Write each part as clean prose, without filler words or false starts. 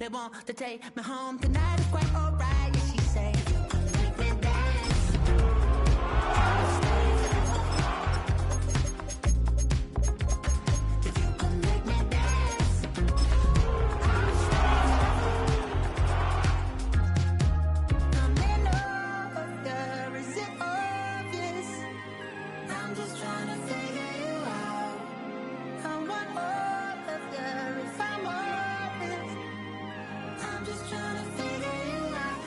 They want to take me home tonight. It's quite alright, yeah, she say. Make me dance. If you can make me dance, I'm in love, yeah, is it obvious? I'm just trying to figure you out. I want all of you if I'm honest. I'm just trying to figure you out.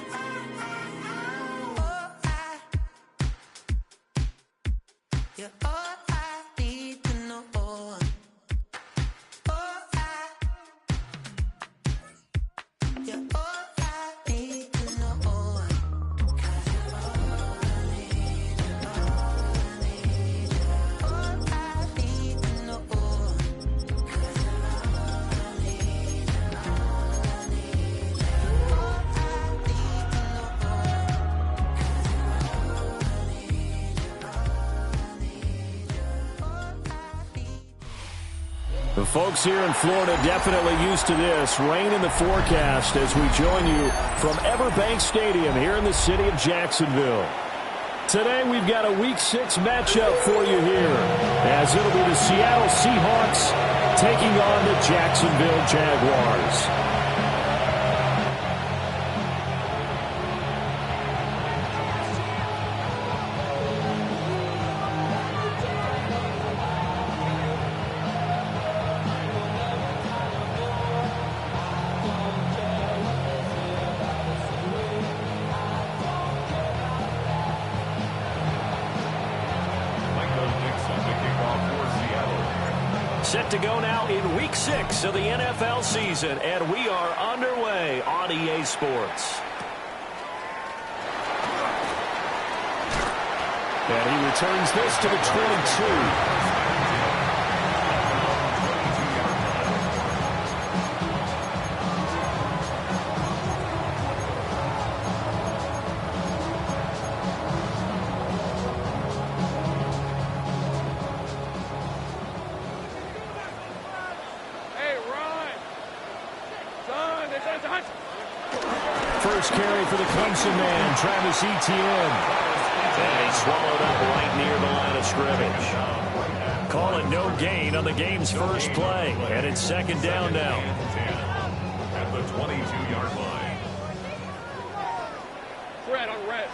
You're all I need to know. You're all I need to know. 'Cause you're all I need, you're all I need, you're all I need to know. 'Cause you're all I need, you're all I need, you're all I need to know. 'Cause you're all I need, you're all I need, you're all I need. The folks here in Florida definitely used to this. Rain in the forecast as we join you from Everbank Stadium here in the city of Jacksonville. Today we've got a Week 6 matchup for you here, as it'll be the Seattle Seahawks taking on the Jacksonville Jaguars. Set to go now in Week 6 of the NFL season, and we are underway on EA Sports. And he returns this to the 22. First carry for the Clemson man, Travis Etienne. And he swallowed up right near the line of scrimmage. Call it no gain on the game's first play. And it's second down now. At the 22-yard line. Red on red.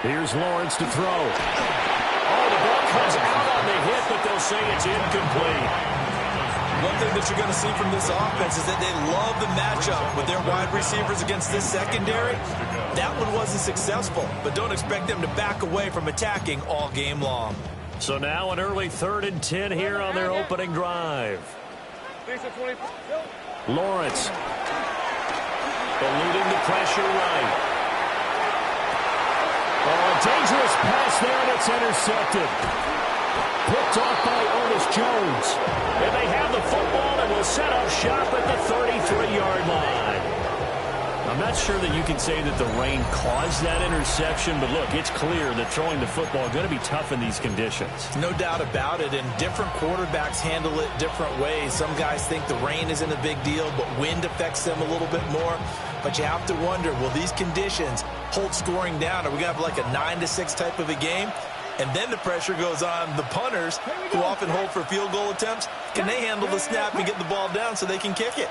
Here's Lawrence to throw. Oh, the ball comes out on the hit, but they'll say it's incomplete. One thing that you're going to see from this offense is that they love the matchup with their wide receivers against this secondary. That one wasn't successful, but don't expect them to back away from attacking all game long. So now an early 3rd and 10 here on their opening drive. Lawrence eluding the pressure right. Oh, a dangerous pass there, and it's intercepted. Picked off by Ernest Jones. And they have the football and will set up shop at the 33-yard line. I'm not sure that you can say that the rain caused that interception, but look, it's clear that throwing the football is going to be tough in these conditions. No doubt about it, and different quarterbacks handle it different ways. Some guys think the rain isn't a big deal, but wind affects them a little bit more. But you have to wonder, will these conditions hold scoring down? Are we going to have like a 9-6 type of a game? And then the pressure goes on the punters, who often hold for field goal attempts. Can they handle the snap and get the ball down so they can kick it?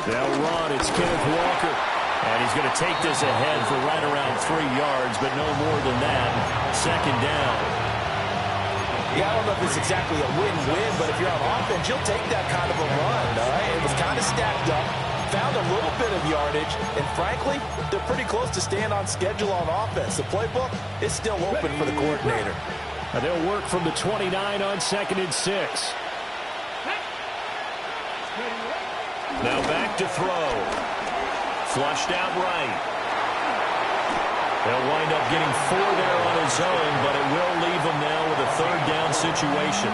They'll run. It's Kenneth Walker. And he's going to take this ahead for right around 3 yards, but no more than that. Second down. Yeah, I don't know if it's exactly a win-win, but if you're on offense, you'll take that kind of a run, all right? It was kind of stacked up. Found a little bit of yardage, and frankly, they're pretty close to staying on schedule on offense. The playbook is still open for the coordinator. And they'll work from the 29 on 2nd and 6. Now back to throw. Flushed out right. They'll wind up getting 4 there on his own, but it will leave him now with a 3rd down situation.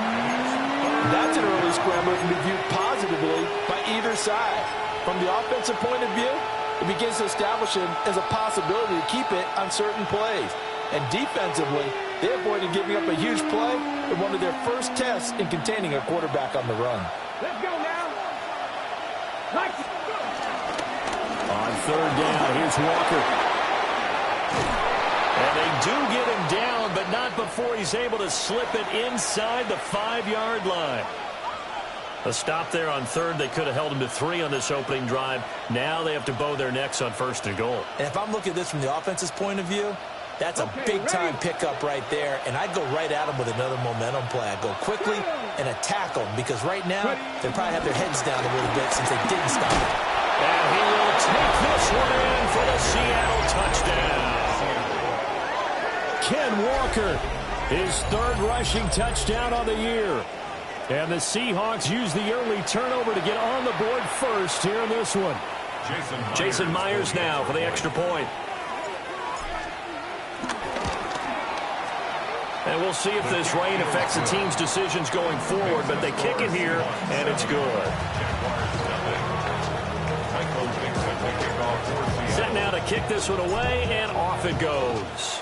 That's an early scramble that can be viewed positively by either side. From the offensive point of view, it begins to establish it as a possibility to keep it on certain plays. And defensively, they avoided giving up a huge play in one of their first tests in containing a quarterback on the run. Let's go now. third down. Here's Walker. And they do get him down, but not before he's able to slip it inside the 5-yard line. A stop there on third. They could have held him to 3 on this opening drive. Now they have to bow their necks on first and goal. And if I'm looking at this from the offense's point of view, that's a big-time pickup right there, and I'd go right at him with another momentum play. I'd go quickly and attack them, because right now they probably have their heads down a little bit since they didn't stop it. And he will take this one in for the Seattle touchdown. Ken Walker, his third rushing touchdown on the year. And the Seahawks use the early turnover to get on the board first here in this one. Jason Myers now for the extra point. And we'll see if this rain affects the team's decisions going forward, but they kick it here, and it's good. Set now to kick this one away, and off it goes.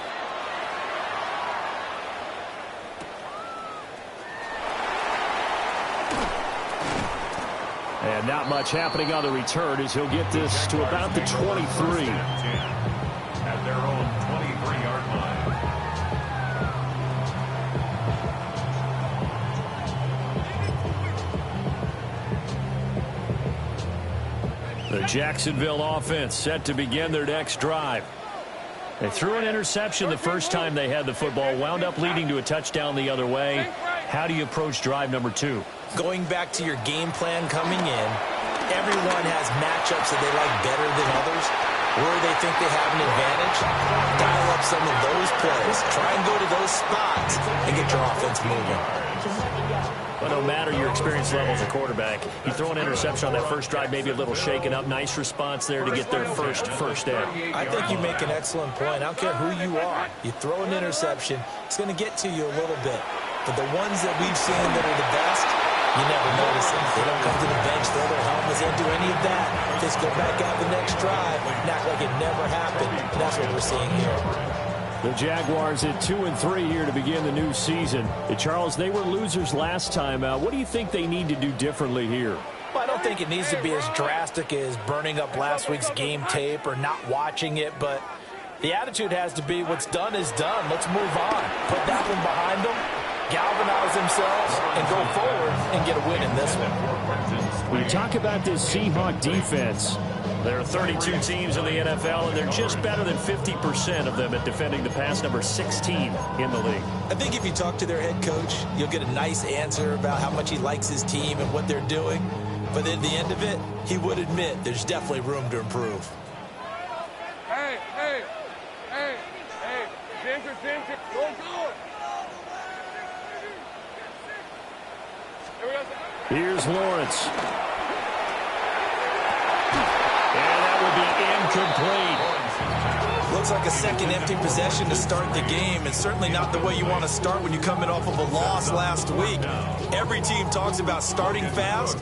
And not much happening on the return as he'll get this to about the 23. At their own 23-yard line. The Jacksonville offense set to begin their next drive. They threw an interception the first time they had the football, wound up leading to a touchdown the other way. How do you approach drive number 2? Going back to your game plan coming in, everyone has matchups that they like better than others, where they think they have an advantage. Dial up some of those plays. Try and go to those spots and get your offense moving. But no matter your experience level as a quarterback, you throw an interception on that first drive, maybe a little shaken up. Nice response there to get their first down. I think you make an excellent point. I don't care who you are. You throw an interception, it's going to get to you a little bit. But the ones that we've seen that are the best, you never notice them. They don't come to the bench, throw their helmets, they don't do any of that. They just go back out the next drive and act like it never happened. And that's what we're seeing here. The Jaguars at 2-3 here to begin the new season. Charles, they were losers last time out. What do you think they need to do differently here? Well, I don't think it needs to be as drastic as burning up last week's game tape or not watching it, but the attitude has to be what's done is done. Let's move on. Put that one behind them, galvanize themselves, and go forward and get a win in this one. When you talk about this Seahawk defense, there are 32 teams in the NFL, and they're just better than 50% of them at defending the pass, number 16 in the league. I think if you talk to their head coach, you'll get a nice answer about how much he likes his team and what they're doing. But at the end of it, he would admit there's definitely room to improve. Hey, Ginger, go. Here's Lawrence. And that will be incomplete. Looks like a second empty possession to start the game, and certainly not the way you want to start when you're coming off of a loss last week. Every team talks about starting fast.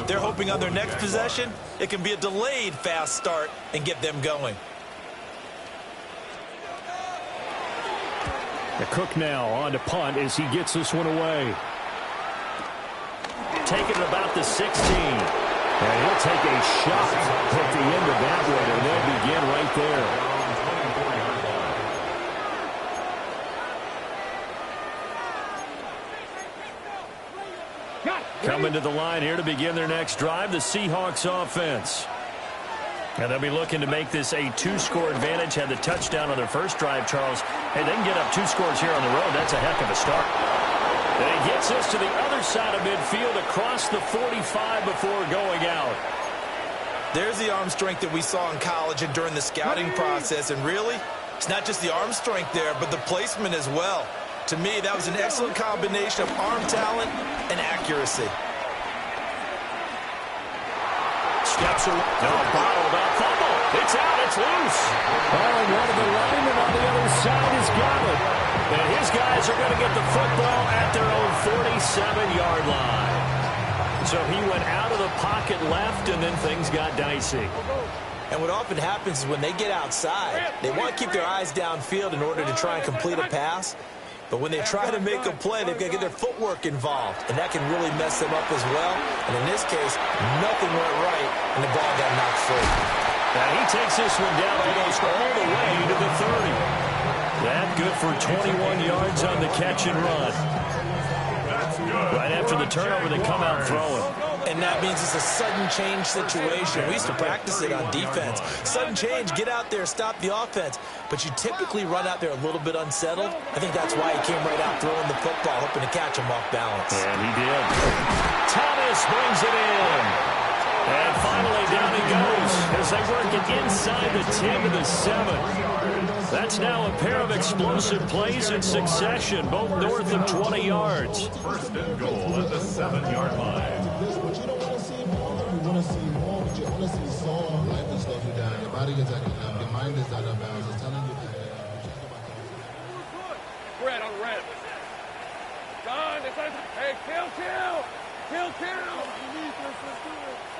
They're hoping on their next possession, it can be a delayed fast start and get them going. The Cook now on to punt as he gets this one away. Taking it about the 16. And he'll take a shot at the end of that one, and they'll begin right there. Coming to the line here to begin their next drive, the Seahawks offense. And they'll be looking to make this a 2-score advantage. Had the touchdown on their first drive, Charles. Hey, they can get up 2 scores here on the road. That's a heck of a start. And he gets this to the other side of midfield across the 45 before going out. There's the arm strength that we saw in college and during the scouting process. And really, it's not just the arm strength there, but the placement as well. To me, that was an excellent combination of arm talent and accuracy. Steps away. No, bottled up. Fumble. It's out. It's loose. Oh, and one of the linemen on the other side has got it. And his guys are going to get the football at their own 47-yard line. So he went out of the pocket left, and then things got dicey. And what often happens is when they get outside, they want to keep their eyes downfield in order to try and complete a pass. But when they try to make a play, they've got to get their footwork involved, and that can really mess them up as well. And in this case, nothing went right, and the ball got knocked free. And he takes this one down almost all the way to the 30. That good for 21 yards on the catch and run. Right after the turnover, they come out throwing. And that means it's a sudden change situation. We used to practice it on defense. Sudden change, get out there, stop the offense. But you typically run out there a little bit unsettled. I think that's why he came right out throwing the football, hoping to catch him off balance. And he did. Thomas brings it in. And finally down he goes as they work it inside the 10 to the 7. That's now a pair of explosive plays in succession, both north of 20 yards. First and goal at the 7-yard line. But you don't want to see more. You want to see more, but you want to see soft. Life will slow you down. Your body gets acting up. Your mind is out of bounds. It's telling you that. Red on red. Don, hey, kill.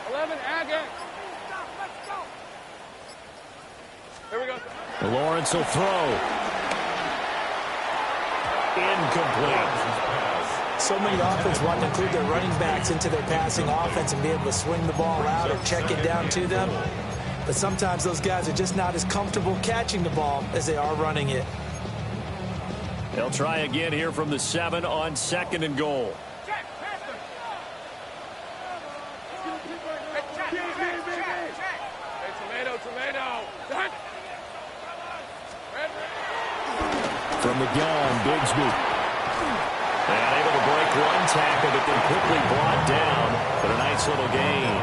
11, Agate. Here we go. Lawrence will throw. Incomplete. So many offenses want to include their running backs into their passing offense and be able to swing the ball out or check it down to them. But sometimes those guys are just not as comfortable catching the ball as they are running it. They'll try again here from the 7 on 2nd and goal. Tomato. From the gun, Bigsby. And able to break one tackle, but then quickly brought down. But a nice little gain.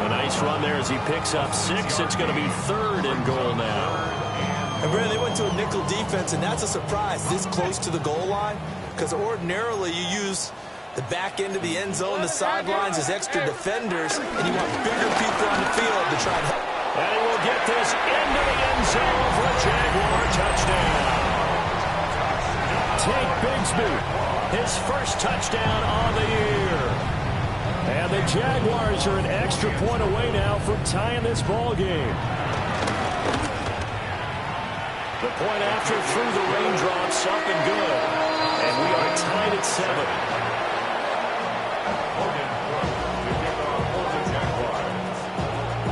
A nice run there as he picks up 6. It's going to be 3rd and goal now. And Brandon, they went to a nickel defense, and that's a surprise this close to the goal line, because ordinarily you use the back end of the end zone, the sidelines as extra defenders, and you want bigger people on the field to try to help. And he will get this into the end zone for a Jaguar touchdown. Take Bigsby, his first touchdown on the year. And the Jaguars are an extra point away now from tying this ball game. The point after through the raindrops, up and good. And we are tied at 7.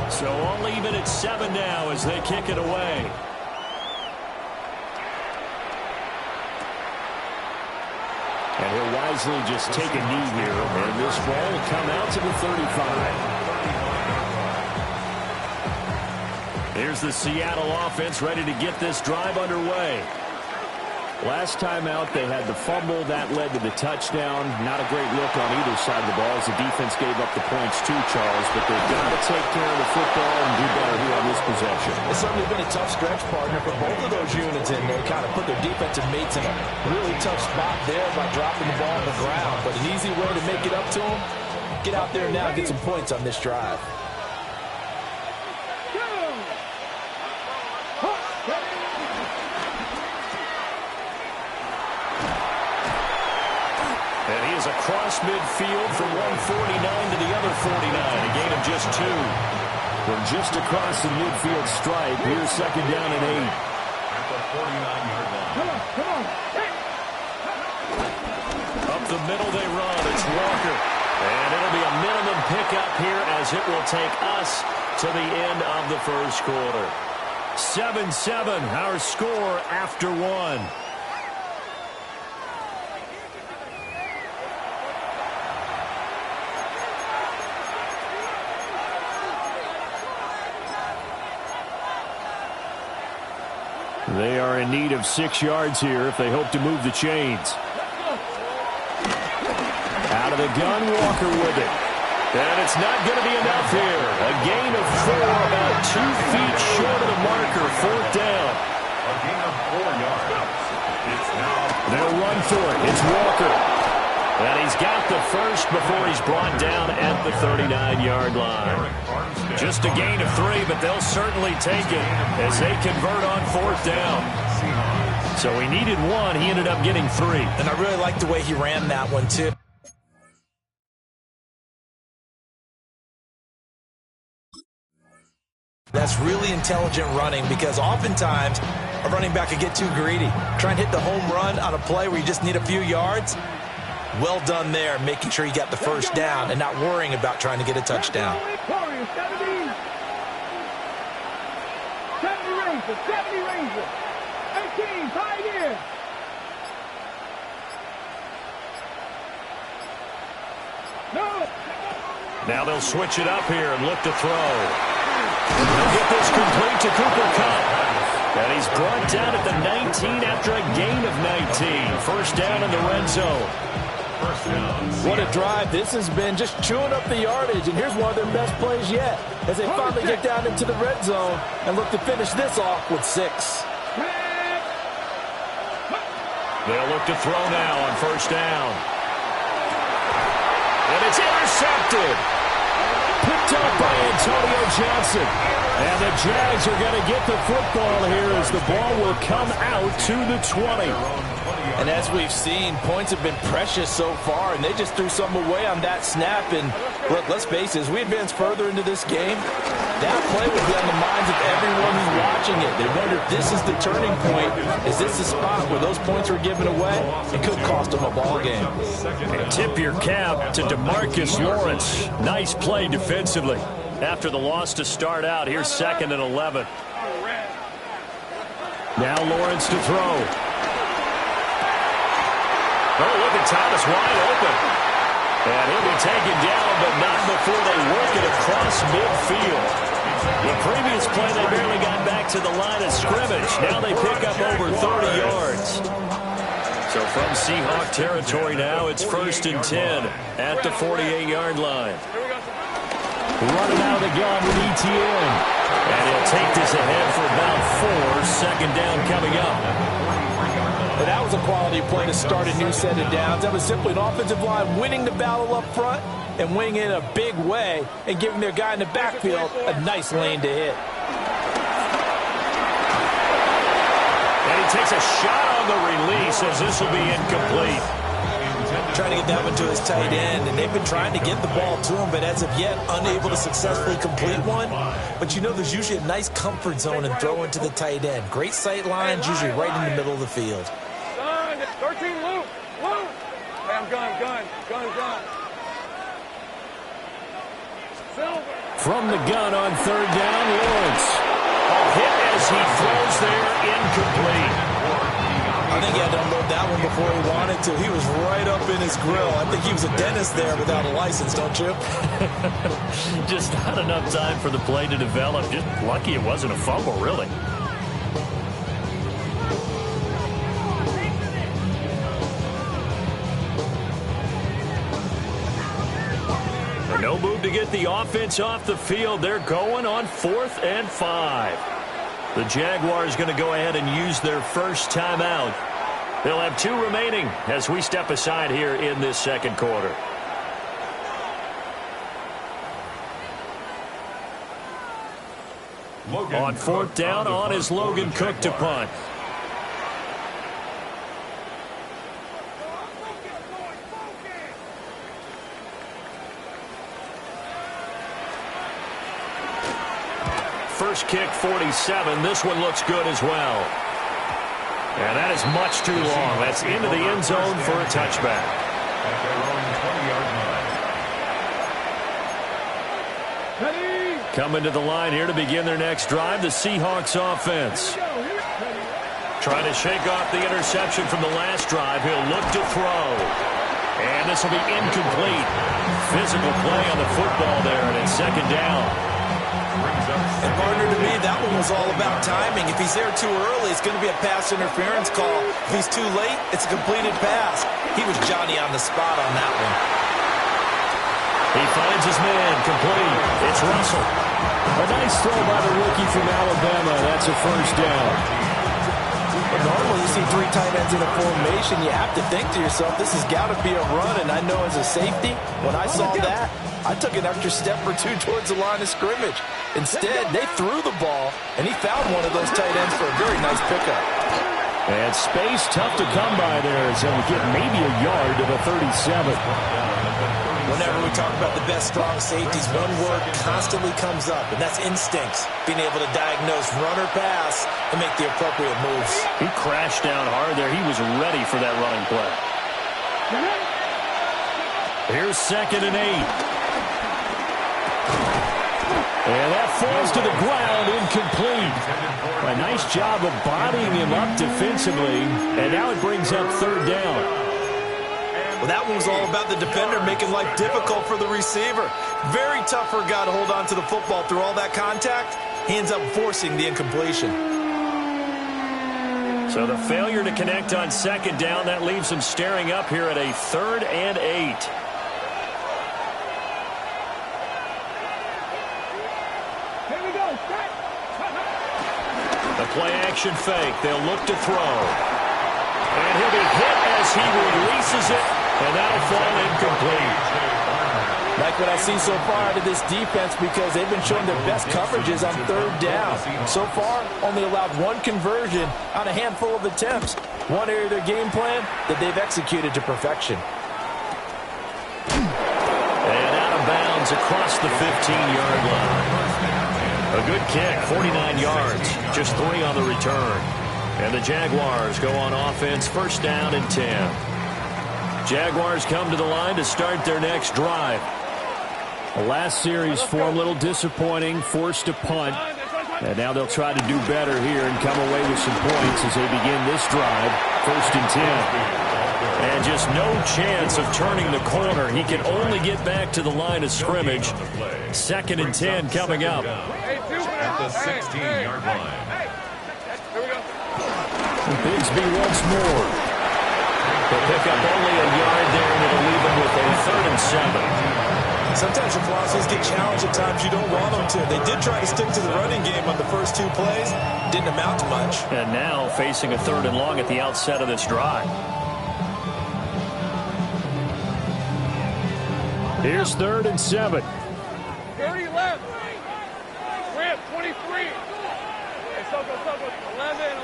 So all even at 7 now as they kick it away. And he'll wisely just take a knee here. And this ball will come out to the 35. Here's the Seattle offense ready to get this drive underway. Last time out, they had the fumble. That led to the touchdown. Not a great look on either side of the ball as the defense gave up the points too, Charles. But they've got to take care of the football and do better here on this possession. It's certainly been a tough stretch, partner, for both of those units in there. Kind of put their defensive mates in a really tough spot there by dropping the ball on the ground. But an easy way to make it up to them, get out there now and get some points on this drive. And he is across midfield from 149 to the other 49, a gain of just 2. From just across the midfield stripe, here's 2nd down and 8. At the 49-yard line. Come on. Up the middle they run. It's Walker. And it'll be a minimum pickup here as it will take us to the end of the first quarter. 7-7, our score after 1. They are in need of 6 yards here if they hope to move the chains. Out of the gun, Walker with it. And it's not going to be enough here. A gain of 4, about 2 feet short of the marker, 4th down. A gain of 4 yards. It's now. They'll run for it. It's Walker. And he's got the first before he's brought down at the 39-yard line. Just a gain of 3, but they'll certainly take it as they convert on 4th down. So he needed 1. He ended up getting 3. And I really like the way he ran that one, too. That's really intelligent running because oftentimes a running back could get too greedy. Try and hit the home run on a play where you just need a few yards. Well done there, making sure you got the first down and not worrying about trying to get a touchdown. the 70 Rangers. 18, tied in. No. Now they'll switch it up here and look to throw. They'll get this complete to Cooper Kupp. And he's brought down at the 19 after a gain of 19. First down in the red zone. What a drive this has been, just chewing up the yardage. And here's one of their best plays yet as they finally get down into the red zone and look to finish this off with 6. They'll look to throw now on first down. And it's intercepted. Picked up by Antonio Johnson. And the Jags are going to get the football here as the ball will come out to the 20. And as we've seen, points have been precious so far, and they just threw some away on that snap. And look, let's face it, as we advance further into this game, that play will be on the minds of everyone who's watching it. They wonder if this is the turning point. Is this the spot where those points were given away? It could cost them a ball game. And tip your cap to DeMarcus Lawrence. Nice play defensively. After the loss to start out, here's 2nd and 11. Now Lawrence to throw. Oh, look at Thomas wide open. And he'll be taken down, but not before they work it across midfield. The previous play, they barely got back to the line of scrimmage. Now they pick up over 30 yards. So from Seahawk territory now, it's 1st and 10 at the 48-yard line. Running out of the gun with ETN. And he'll take this ahead for about 4. 2nd down coming up. But that was a quality play to start a new set of downs. That was simply an offensive line winning the battle up front and winning it in a big way and giving their guy in the backfield a nice lane to hit. And he takes a shot on the release as this will be incomplete. Trying to get that one to his tight end, and they've been trying to get the ball to him, but as of yet, unable to successfully complete one. But you know there's usually a nice comfort zone in throwing to the tight end. Great sight lines, usually right in the middle of the field. 13, Luke. Hey, I'm gun. Silver. From the gun on 3rd down, Lawrence. A hit as he throws there, incomplete. I think he had to unload that one before he wanted to. He was right up in his grill. I think he was a dentist there without a license, don't you? Just not enough time for the play to develop. Just lucky it wasn't a fumble, really. No move to get the offense off the field. They're going on 4th and 5. The Jaguars going to go ahead and use their first timeout. They'll have 2 remaining as we step aside here in this 2nd quarter. On 4th down, on is Logan Cook to punt. First kick, 47. This one looks good as well. And that is much too long. That's into the end zone for a touchback. Coming to the line here to begin their next drive, the Seahawks offense. Trying to shake off the interception from the last drive. He'll look to throw. And this will be incomplete. Physical play on the football there, and it's 2nd down. And partner, to me, that one was all about timing. If he's there too early, it's going to be a pass interference call. If he's too late, it's a completed pass. He was Johnny on the spot on that one. He finds his man, complete. It's Russell. A nice throw by the rookie from Alabama. That's a first down. But normally you see 3 tight ends in a formation, you have to think to yourself, this has got to be a run. And I know as a safety, when I saw that, I took an extra step or 2 towards the line of scrimmage. Instead, they threw the ball, and he found one of those tight ends for a very nice pickup. And space tough to come by there, so we get maybe a yard to the 37. Whenever we talk about the best strong safeties, one word constantly comes up, and that's instincts. Being able to diagnose run or pass and make the appropriate moves. He crashed down hard there. He was ready for that running play. Here's 2nd and 8. And that falls to the ground, incomplete. A nice job of bodying him up defensively, and now it brings up third down. Well, that one was all about the defender making life difficult for the receiver. Very tough for a guy to hold on to the football through all that contact. He ends up forcing the incompletion. So the failure to connect on second down, that leaves him staring up here at a 3rd and 8. The play-action fake. They'll look to throw. And he'll be hit as he releases it, and that'll fall incomplete. Like what I see so far out of this defense, because they've been showing their best coverages on third down. So far, only allowed one conversion on a handful of attempts. One area of their game plan that they've executed to perfection. And out of bounds across the 15-yard line. A good kick, 49 yards, just 3 on the return. And the Jaguars go on offense, first down and 10. Jaguars come to the line to start their next drive. The last series for them, a little disappointing, forced to punt. And now they'll try to do better here and come away with some points as they begin this drive, first and 10. And just no chance of turning the corner. He can only get back to the line of scrimmage. 2nd and 10 coming up. At the 16-yard line. Bigsby once more. They'll pick up only a yard there, and it'll leave them with a 3rd and 7. Sometimes your philosophies get challenged at times you don't want them to. They did try to stick to the running game on the first 2 plays. Didn't amount to much. And now facing a 3rd and long at the outset of this drive. Here's 3rd and 7. 30 left. Rip, 23. Hey, Soko, 11.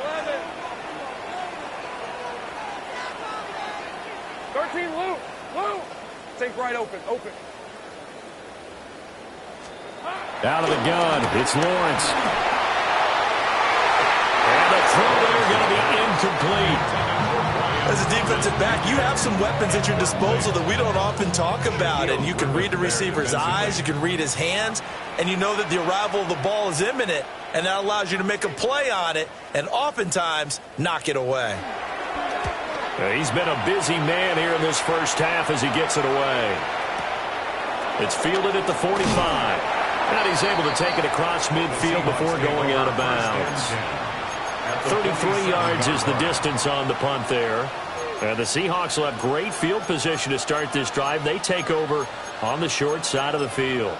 13, Lou. Take right open. Out of the gun, it's Lawrence. And the throw there going to be incomplete. As a defensive back, you have some weapons at your disposal that we don't often talk about. And you can read the receiver's eyes, you can read his hands, and you know that the arrival of the ball is imminent, and that allows you to make a play on it and oftentimes knock it away. He's been a busy man here in this first half as he gets it away. It's fielded at the 45. And he's able to take it across midfield before going out of bounds. 33 yards is the distance on the punt there. And the Seahawks will have great field position to start this drive. They take over on the short side of the field.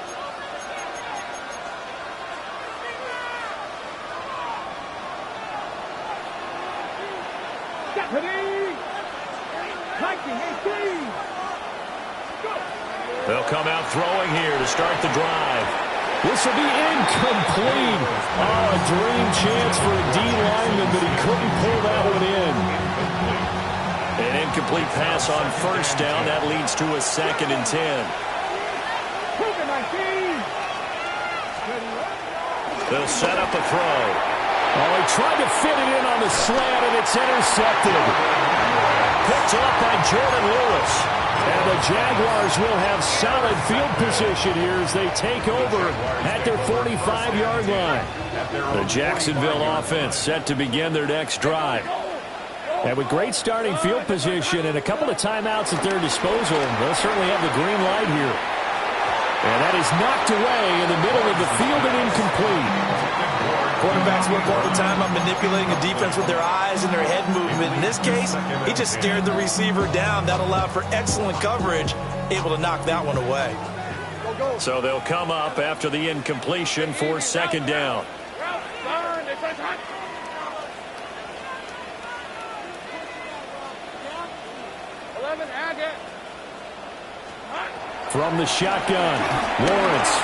They'll come out throwing here to start the drive. This will be incomplete. Oh, a dream chance for a D lineman, but he couldn't pull that one in. An incomplete pass on first down. That leads to a 2nd and 10. They'll set up a throw. Oh, he tried to fit it in on the slant, and it's intercepted. Picked off by Jordan Lewis. And the Jaguars will have solid field position here as they take over at their 45-yard line. The Jacksonville offense set to begin their next drive. And with great starting field position and a couple of timeouts at their disposal, they'll certainly have the green light here. And that is knocked away in the middle of the field and incomplete. Quarterbacks work all the time on manipulating a defense with their eyes and their head movement. In this case, he just stared the receiver down. That allowed for excellent coverage, able to knock that one away. So they'll come up after the incompletion for 2nd down. From the shotgun, Lawrence.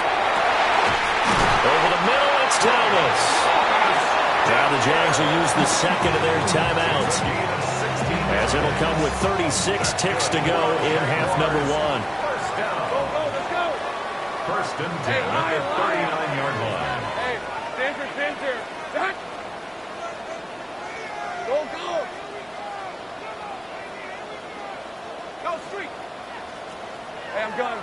Over the middle, it's Thomas. Now the Jags will use the 2nd of their timeouts, as it'll come with 36 ticks to go in half number 1. First and 10 at the 39-yard line. Hey, center. Go. Go, street. Hey, I'm gun.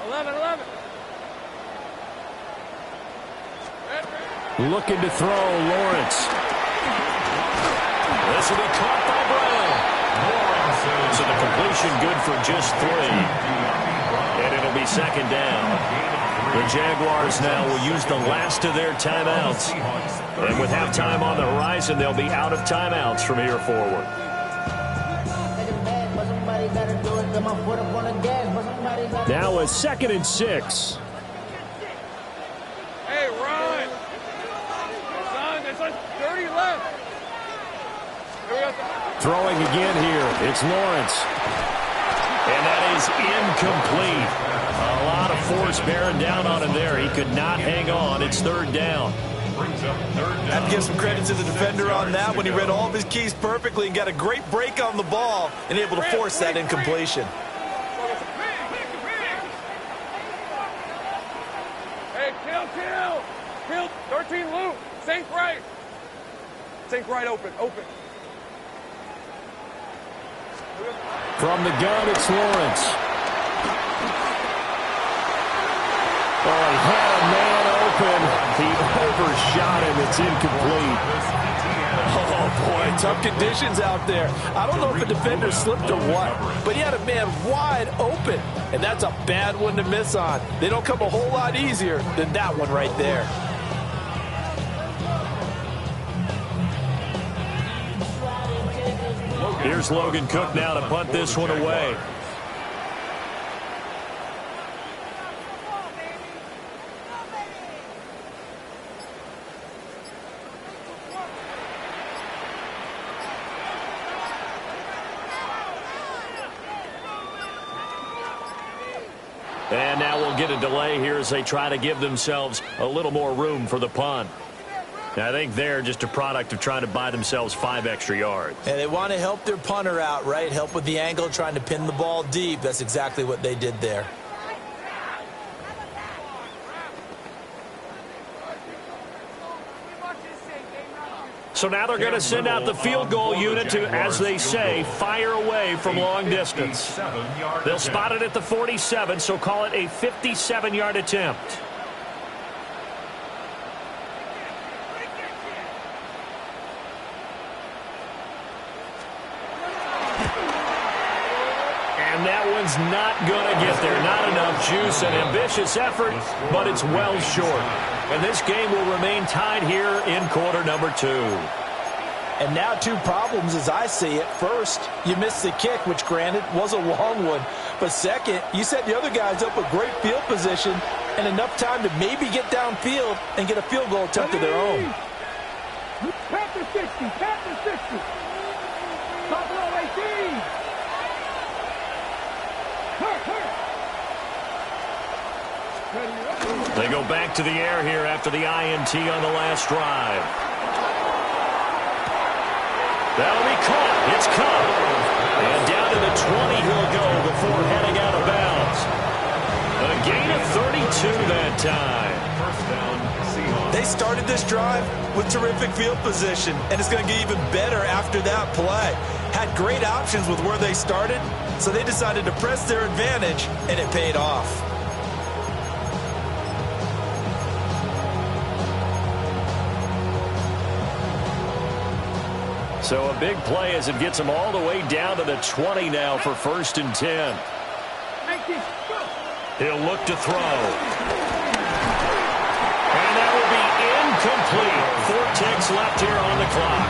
11. Looking to throw, Lawrence. This will be caught by Brown. So the completion good for just 3. And it'll be second down. The Jaguars now will use the last of their timeouts. And with halftime on the horizon, they'll be out of timeouts from here forward. Now a 2nd and 6. Hey, run. It's on 30 left. Here we go. Throwing again here. It's Lawrence. And that is incomplete. A lot of force bearing down on him there. He could not hang on. It's 3rd down. I have to give some credit to the defender on that when he read all of his keys perfectly and got a great break on the ball and able to force that incompletion. Hey, kill. 13 loop. Sink right. Sink right open. From the gun, it's Lawrence. Oh, he had a man open. He overshot him. It's incomplete. Oh, boy, tough conditions out there. I don't know if the defender slipped or what, but he had a man wide open, and that's a bad one to miss on. They don't come a whole lot easier than that one right there. Here's Logan Cook now to punt this one away. And now we'll get a delay here as they try to give themselves a little more room for the punt. I think they're just a product of trying to buy themselves 5 extra yards. And they want to help their punter out, right? Help with the angle, trying to pin the ball deep. That's exactly what they did there. So now they're going to send out the field goal unit to, as they say, fire away from long distance. They'll spot it at the 47, so call it a 57-yard attempt. And that one's not going to get there. Not enough juice. An ambitious effort, but it's well short. And this game will remain tied here in quarter number 2. And now 2 problems as I see it. First, you missed the kick, which granted was a long one. But second, you set the other guys up with great field position and enough time to maybe get downfield and get a field goal attempt of their own. Panther 60. Buffalo 18. They go back to the air here after the INT on the last drive. That'll be caught. It's caught. And down to the 20 he'll go before heading out of bounds. A gain of 32 that time. First down, Seahawks. They started this drive with terrific field position, and it's going to get even better after that play. Had great options with where they started, so they decided to press their advantage, and it paid off. So a big play as it gets them all the way down to the 20 now for 1st and 10. He'll look to throw. And that will be incomplete. 4 ticks left here on the clock.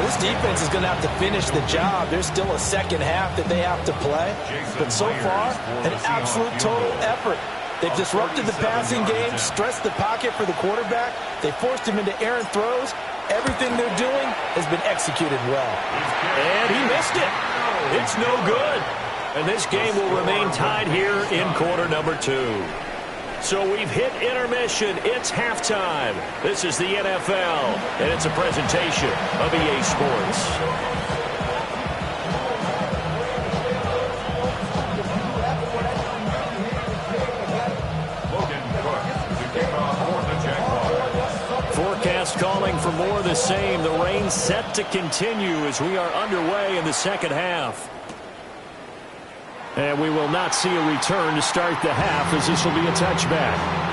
This defense is going to have to finish the job. There's still a second half that they have to play. But so far, an absolute total effort. They've disrupted the passing game, stressed the pocket for the quarterback. They forced him into errant throws. Everything they're doing has been executed well. And he missed it. It's no good. And this game will remain tied here in quarter number 2. So we've hit intermission. It's halftime. This is the NFL, and it's a presentation of EA Sports. Forecast calling for more of the same. The rain set to continue as we are underway in the second half. And we will not see a return to start the half, as this will be a touchback.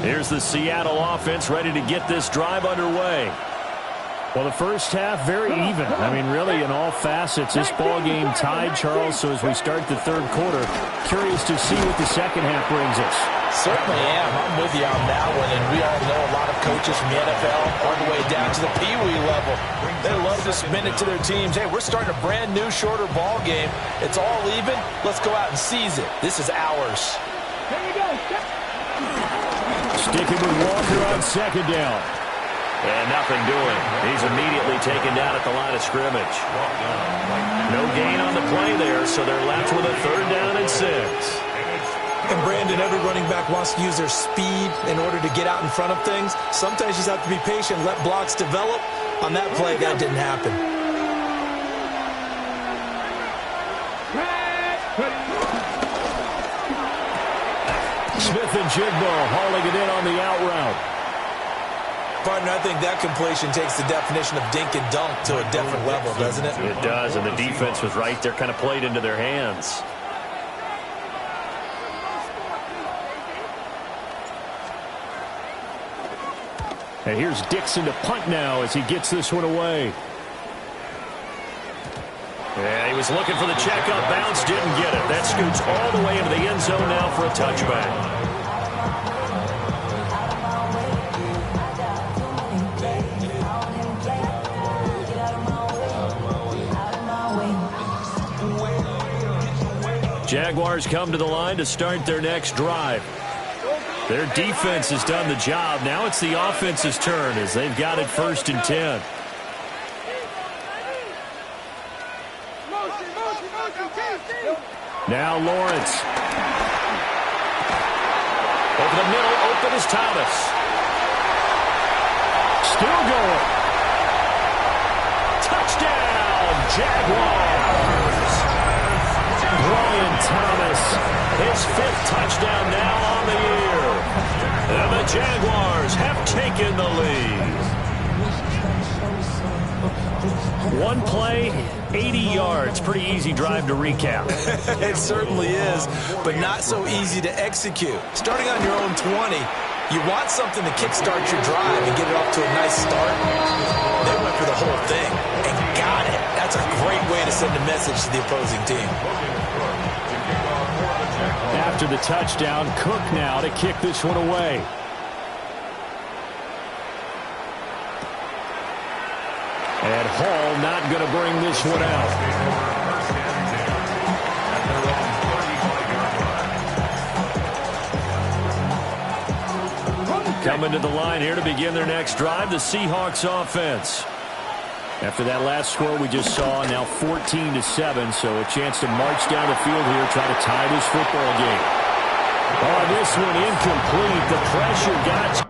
Here's the Seattle offense ready to get this drive underway. Well, the first half, very even. I mean, really, in all facets, this ball game tied, Charles. So as we start the third quarter, curious to see what the second half brings us. Certainly am. I'm with you on that one. And we all know a lot of coaches from the NFL all the way down to the Pee-wee level. They love to spin it to their teams. Hey, we're starting a brand new, shorter ball game. It's all even. Let's go out and seize it. This is ours. Here we go. Sticking with Walker on second down. And nothing doing. He's immediately taken down at the line of scrimmage. No gain on the play there, so they're left with a 3rd down and 6. And Brandon, every running back wants to use their speed in order to get out in front of things. Sometimes you just have to be patient, let blocks develop. On that play, that didn't happen. Smith and Jigbo hauling it in on the out route. Partner, I think that completion takes the definition of dink and dunk to a different level, doesn't it? It does, and the defense was right there, kind of played into their hands. And here's Dixon to punt now as he gets this one away. Yeah, he was looking for the checkup bounce, didn't get it. That scoots all the way into the end zone now for a touchback. Jaguars come to the line to start their next drive. Their defense has done the job. Now it's the offense's turn as they've got it 1st and 10. Now Lawrence. Over the middle, open is Thomas. Still going. Touchdown, Jaguars. Brian Thomas, his 5th touchdown now on the year. And the Jaguars have taken the lead. One play, 80 yards. Pretty easy drive to recap. It certainly is, but not so easy to execute. Starting on your own 20, you want something to kickstart your drive and get it off to a nice start. They went for the whole thing and got it. That's a great way to send a message to the opposing team. After the touchdown, Cook now to kick this one away. And Hall not going to bring this one out. Coming to the line here to begin their next drive, the Seahawks offense. After that last score we just saw, now 14-7, so a chance to march down the field here, try to tie this football game. Oh, this one incomplete. The pressure got you.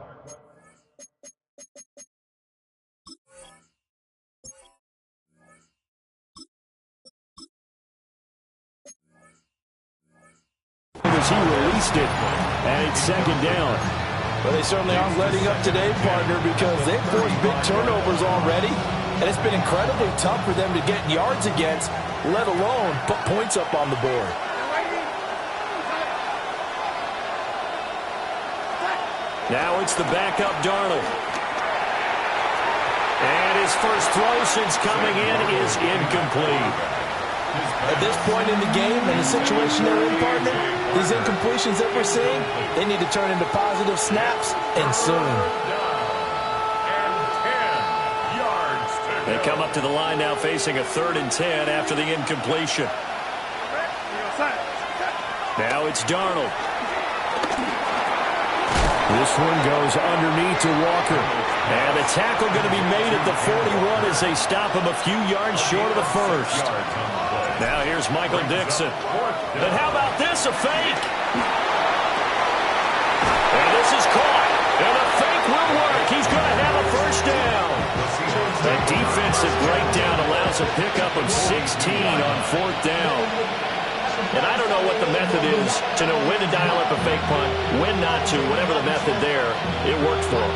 As he released it, and it's 2nd down. Well, they certainly aren't letting up today, partner, because they've forced big turnovers already, and it's been incredibly tough for them to get yards against, let alone put points up on the board. Now it's the backup Darnold. And his first throw since coming in is incomplete. At this point in the game and the situation they're in, partner, these incompletions that we're seeing, they need to turn into positive snaps, and soon. They come up to the line now facing a 3rd and 10 after the incompletion. Now it's Darnold. This one goes underneath to Walker. And the tackle going to be made at the 41 as they stop him a few yards short of the first. Now here's Michael Dixon. And how about this, a fake? And this is caught. And the fake will work. He's going to have a 1st down. That defensive breakdown allows a pickup of 16 on 4th down. And I don't know what the method is to know when to dial up a fake punt, when not to, whatever the method there, it worked for him.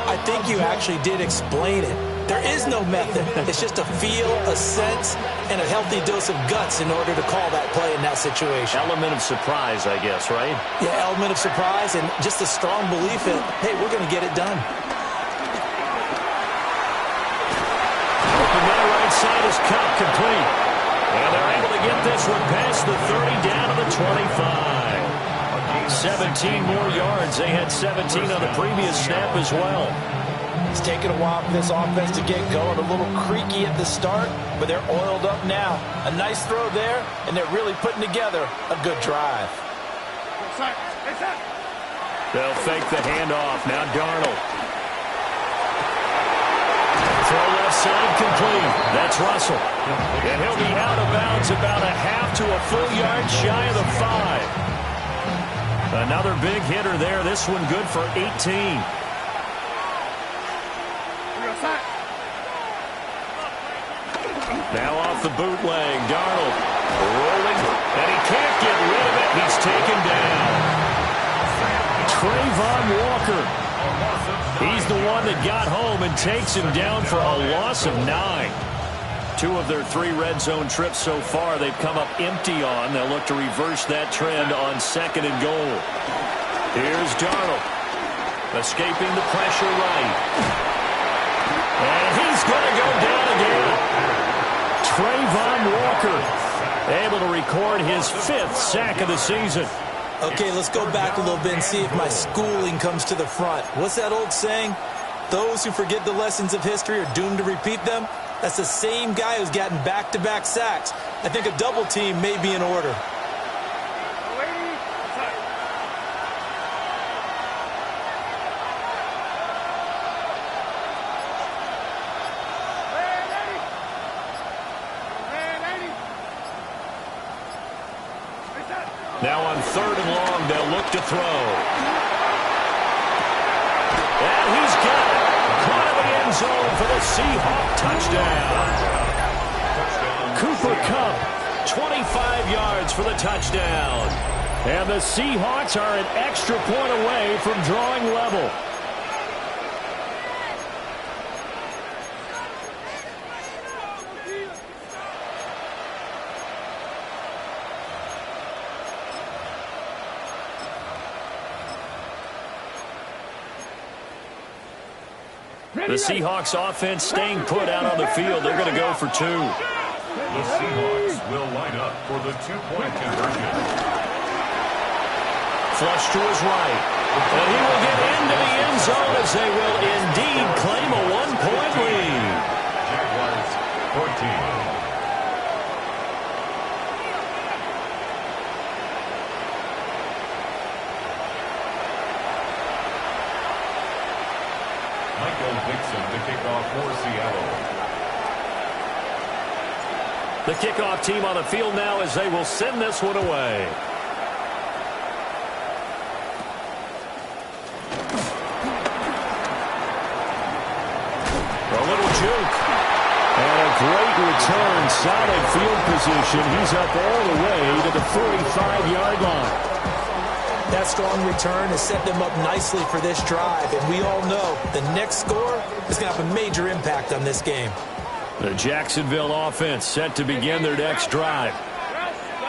I think you actually did explain it. There is no method. It's just a feel, a sense, and a healthy dose of guts in order to call that play in that situation. Element of surprise, I guess, right? Yeah, element of surprise and just a strong belief in, hey, we're going to get it done. Open man right side is cut complete. And they're able to get this one past the 30 down to the 25. 17 more yards. They had 17 on the previous snap as well. It's taken a while for this offense to get going. A little creaky at the start, but they're oiled up now. A nice throw there, and they're really putting together a good drive. They'll fake the handoff. Now Darnold. Throw left side complete. That's Russell. And he'll be out of bounds about a half to a full yard shy of the 5. Another big hitter there. This one good for 18. Now off the bootleg, Darnold rolling, and he can't get rid of it. He's taken down. Trayvon Walker. He's the one that got home and takes him down for a loss of 9. 2 of their 3 red zone trips so far they've come up empty on. They'll look to reverse that trend on 2nd and goal. Here's Darnold. Escaping the pressure right. And he's going to go down again. Trayvon Walker able to record his 5th sack of the season. Okay, let's go back a little bit and see if my schooling comes to the front. What's that old saying? Those who forget the lessons of history are doomed to repeat them. That's the same guy who's gotten back-to-back sacks. I think a double team may be in order. Now on 3rd and long, they'll look to throw. And he's got it. Caught in the end zone for the Seahawk touchdown. Cooper Kupp, 25 yards for the touchdown. And the Seahawks are an extra point away from drawing level. The Seahawks offense staying put out on the field. They're going to go for 2. The Seahawks will line up for the 2-point conversion. Flush to his right. And he will get into the end zone as they will indeed claim a 1-point lead. Jaguars 14. Dixon to kick off for Seattle. The kickoff team on the field now as they will send this one away. A little juke. And a great return. Solid field position. He's up all the way to the 45-yard line. That strong return has set them up nicely for this drive, and we all know the next score is going to have a major impact on this game. The Jacksonville offense set to begin their next drive.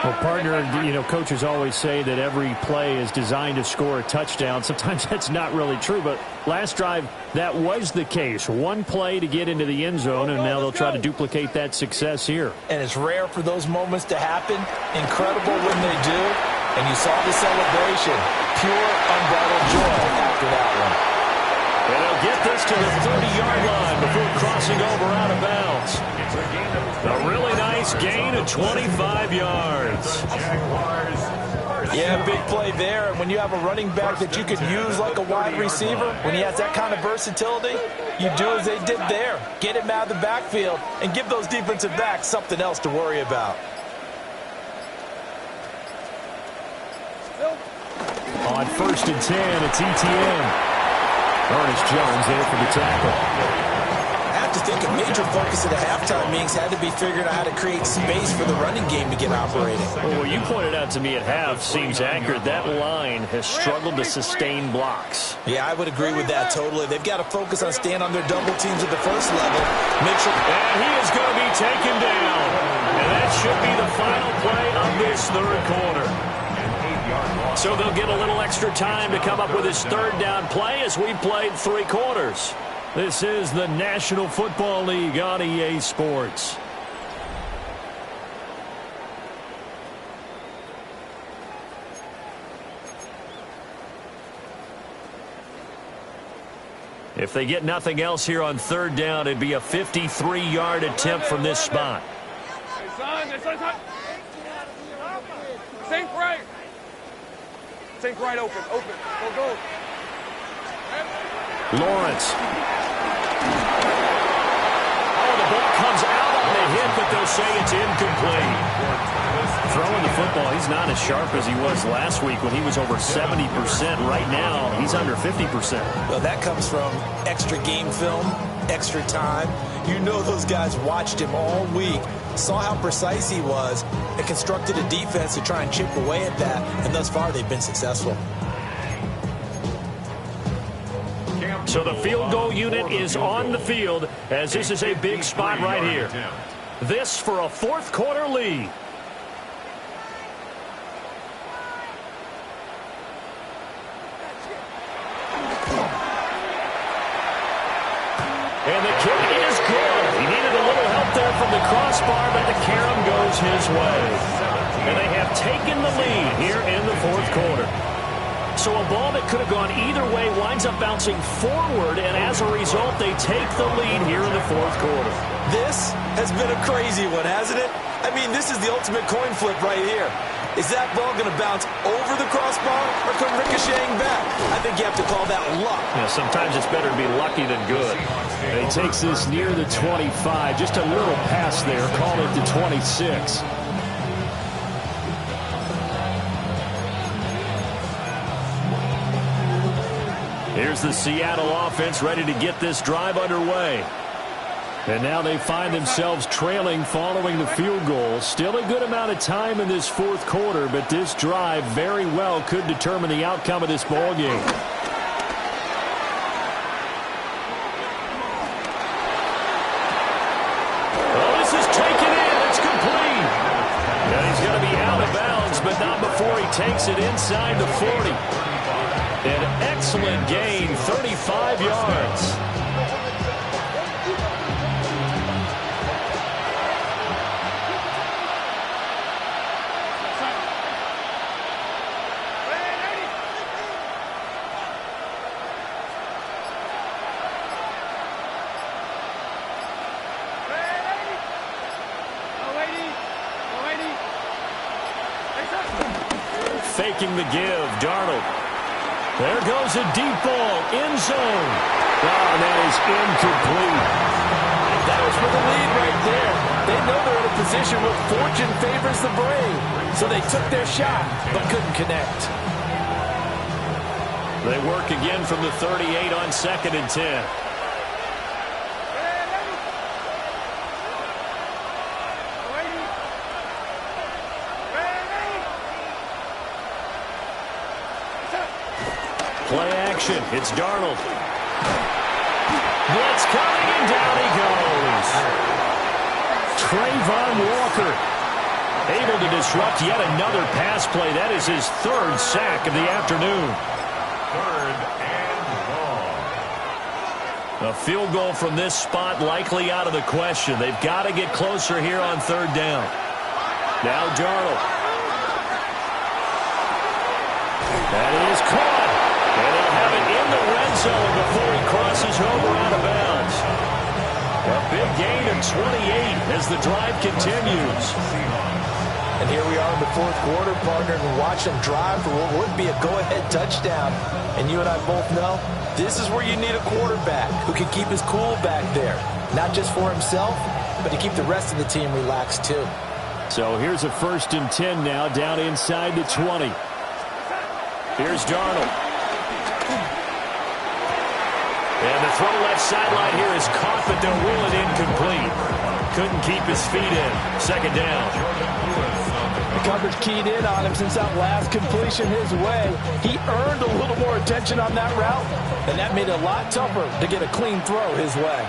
Well, partner, you know, coaches always say that every play is designed to score a touchdown. Sometimes that's not really true, but last drive, that was the case. One play to get into the end zone, and now they'll try to duplicate that success here. And it's rare for those moments to happen. Incredible when they do. And you saw the celebration. Pure, unbridled joy after that one. And they'll get this to the 30-yard line before crossing over out of bounds. A really nice gain of 25 yards. Yeah, big play there. And when you have a running back that you could use like a wide receiver, when he has that kind of versatility, you do as they did there. Get him out of the backfield and give those defensive backs something else to worry about. On 1st and 10, it's ETN. Ernest Jones there for the tackle. At have to think a major focus at the halftime meetings had to be figuring out how to create space for the running game to get operating. Well, what you pointed out to me at half seems accurate. That line has struggled to sustain blocks. Yeah, I would agree with that totally. They've got to focus on staying on their double teams at the first level. Make sure. And he is going to be taken down. And that should be the final play of this third quarter. So they'll get a little extra time to come up with his third down play as we played 3 quarters. This is the National Football League on EA Sports. If they get nothing else here on third down, it'd be a 53-yard attempt from this spot. Think right. Think right, open. Go. Lawrence. Oh, the ball comes out on the hit, but they'll say it's incomplete. Throwing the football, he's not as sharp as he was last week when he was over 70%. Right now, he's under 50%. Well, that comes from extra game film, extra time. You know those guys watched him all week, saw how precise he was, and constructed a defense to try and chip away at that, and thus far they've been successful. So the field goal unit is on the field as this is a big spot right here. This for a fourth quarter lead. And the kick is good. He needed a little help there from the crossbar, but the carom goes his way. And they have taken the lead here in the fourth quarter. So a ball that could have gone either way winds up bouncing forward, and as a result, they take the lead here in the fourth quarter. This has been a crazy one, hasn't it? I mean, this is the ultimate coin flip right here. Is that ball going to bounce over the crossbar or come ricocheting back? I think you have to call that luck. Yeah, sometimes it's better to be lucky than good. And he takes this near the 25. Just a little pass there. Call it the 26. Here's the Seattle offense ready to get this drive underway. And now they find themselves trailing following the field goal. Still a good amount of time in this fourth quarter, but this drive very well could determine the outcome of this ball game. Oh, this is taken in. It's complete. And he's going to be out of bounds, but not before he takes it inside the 40. An excellent gain, 35 yards. Faking the give, Darnold. There goes a deep ball, end zone. Oh, that is incomplete. That was for the lead right there. They know they're in a position where fortune favors the brave. So they took their shot, but couldn't connect. They work again from the 38 on 2nd and 10. Play action. It's Darnold. Blitz coming, and down he goes. Trayvon Walker able to disrupt yet another pass play. That is his 3rd sack of the afternoon. 3rd and long. A field goal from this spot likely out of the question. They've got to get closer here on 3rd down. Now Darnold. That is caught. And he'll have it in the red zone before he crosses over out of bounds. A big gain of 28 as the drive continues. And here we are in the fourth quarter, partner, and watch them drive for what would be a go-ahead touchdown. And you and I both know this is where you need a quarterback who can keep his cool back there. Not just for himself, but to keep the rest of the team relaxed too. So here's a 1st and 10 now, down inside the 20. Here's Darnold. And the throw left sideline here is caught, but they'll rule it incomplete. Couldn't keep his feet in. Second down. The coverage keyed in on him since that last completion his way. He earned a little more attention on that route, and that made it a lot tougher to get a clean throw his way.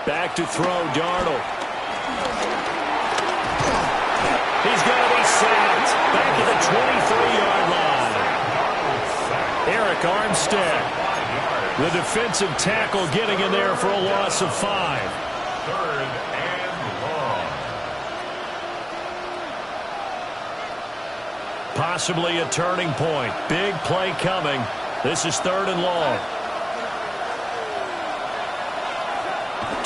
Back to throw, Darnold. He's going to be sacked. Back at the 23-yard line. Eric Armstead, the defensive tackle, getting in there for a loss of 5. Third and long. Possibly a turning point. Big play coming. This is 3rd and long.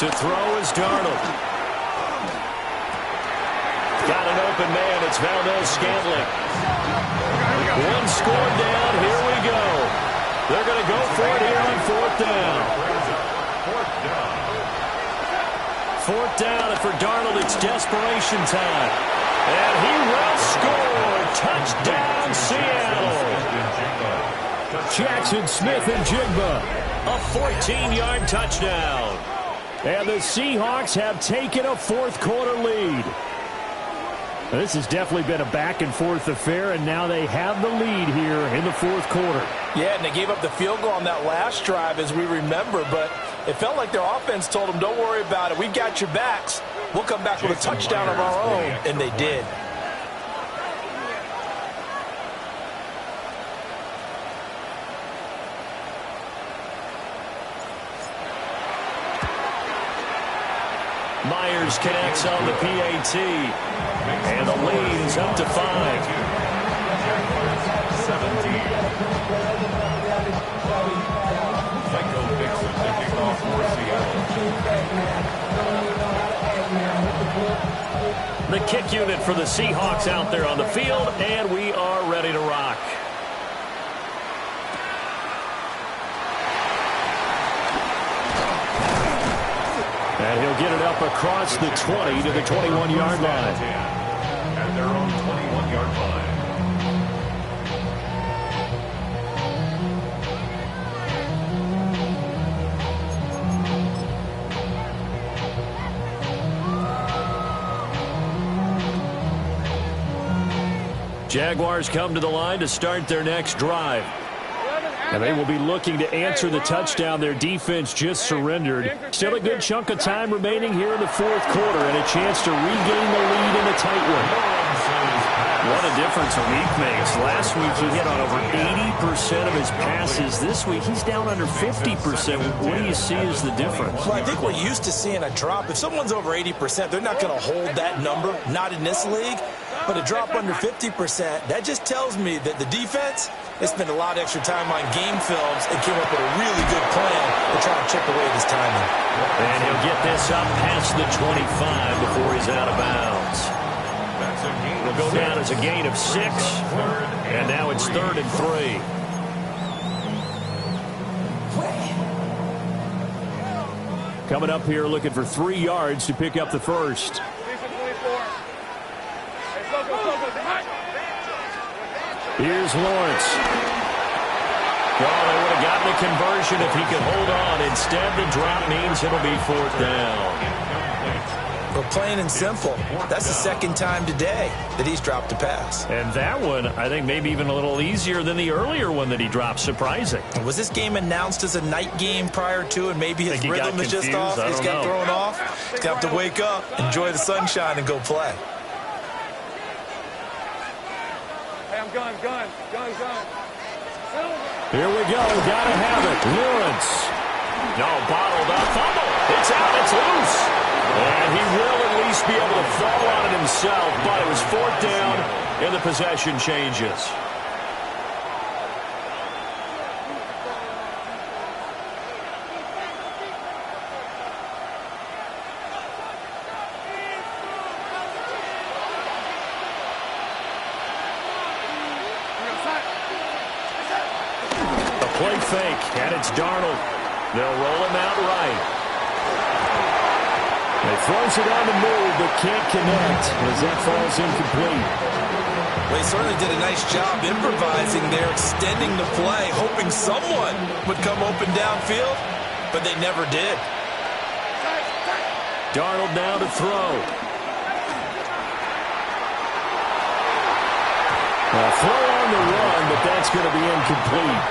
To throw is Darnold. Got an open man. It's Valdes-Scantling. One score down. Here we go. They're going to go for it here on 4th down. 4th down, and for Darnold, it's desperation time. And he will score. Touchdown, Seattle. Jackson Smith-Njigba. A 14-yard touchdown. And the Seahawks have taken a 4th quarter lead. This has definitely been a back-and-forth affair, and now they have the lead here in the 4th quarter. Yeah, and they gave up the field goal on that last drive, as we remember, but it felt like their offense told them, don't worry about it. We've got your backs. We'll come back with a touchdown of our own, and they did. Myers connects on the PAT, and the lead is up to 5. 17. Michael Dixon picking off for Seattle. The kick unit for the Seahawks out there on the field, and we are ready to rock. And he'll get it up across the 20 to the 21-yard line. At their own 21-yard line. Jaguars come to the line to start their next drive. And they will be looking to answer the touchdown their defense just surrendered. Still a good chunk of time remaining here in the 4th quarter, and a chance to regain the lead in a tight one. What a difference a week makes. Last week he hit on over 80% of his passes. This week he's down under 50%. What do you see as the difference? Well, I think we're used to seeing a drop. If someone's over 80%, they're not going to hold that number, not in this league. But a drop under 50%, that just tells me that the defense, they spent a lot of extra time on game films and came up with a really good plan to try and chip away this timing. And he'll get this up past the 25 before he's out of bounds. Will go down as a gain of 6, and now it's 3rd and 3. Coming up here looking for 3 yards to pick up the first. Here's Lawrence. Well, they would have gotten a conversion if he could hold on. Instead, the drop means it'll be 4th down. But plain and simple, that's the 2nd time today that he's dropped a pass. And that one, I think, maybe even a little easier than the earlier one that he dropped. Surprising. Was this game announced as a night game prior to, and maybe his rhythm is just off? He's got thrown off. He's going to have to wake up, enjoy the sunshine, and go play. Hey, I'm gun. Here we go. Gotta have it. Lawrence. No, bottled up. Fumble. It's out. It's loose. And he will at least be able to fall on it himself, but it was 4th down, and the possession changes. Play fake, and it's Darnold. They'll roll him out right. He throws it on the move, but can't connect as that falls incomplete. Well, he certainly did a nice job improvising there, extending the play, hoping someone would come open downfield, but they never did. Darnold now to throw. A throw on the run, but that's going to be incomplete.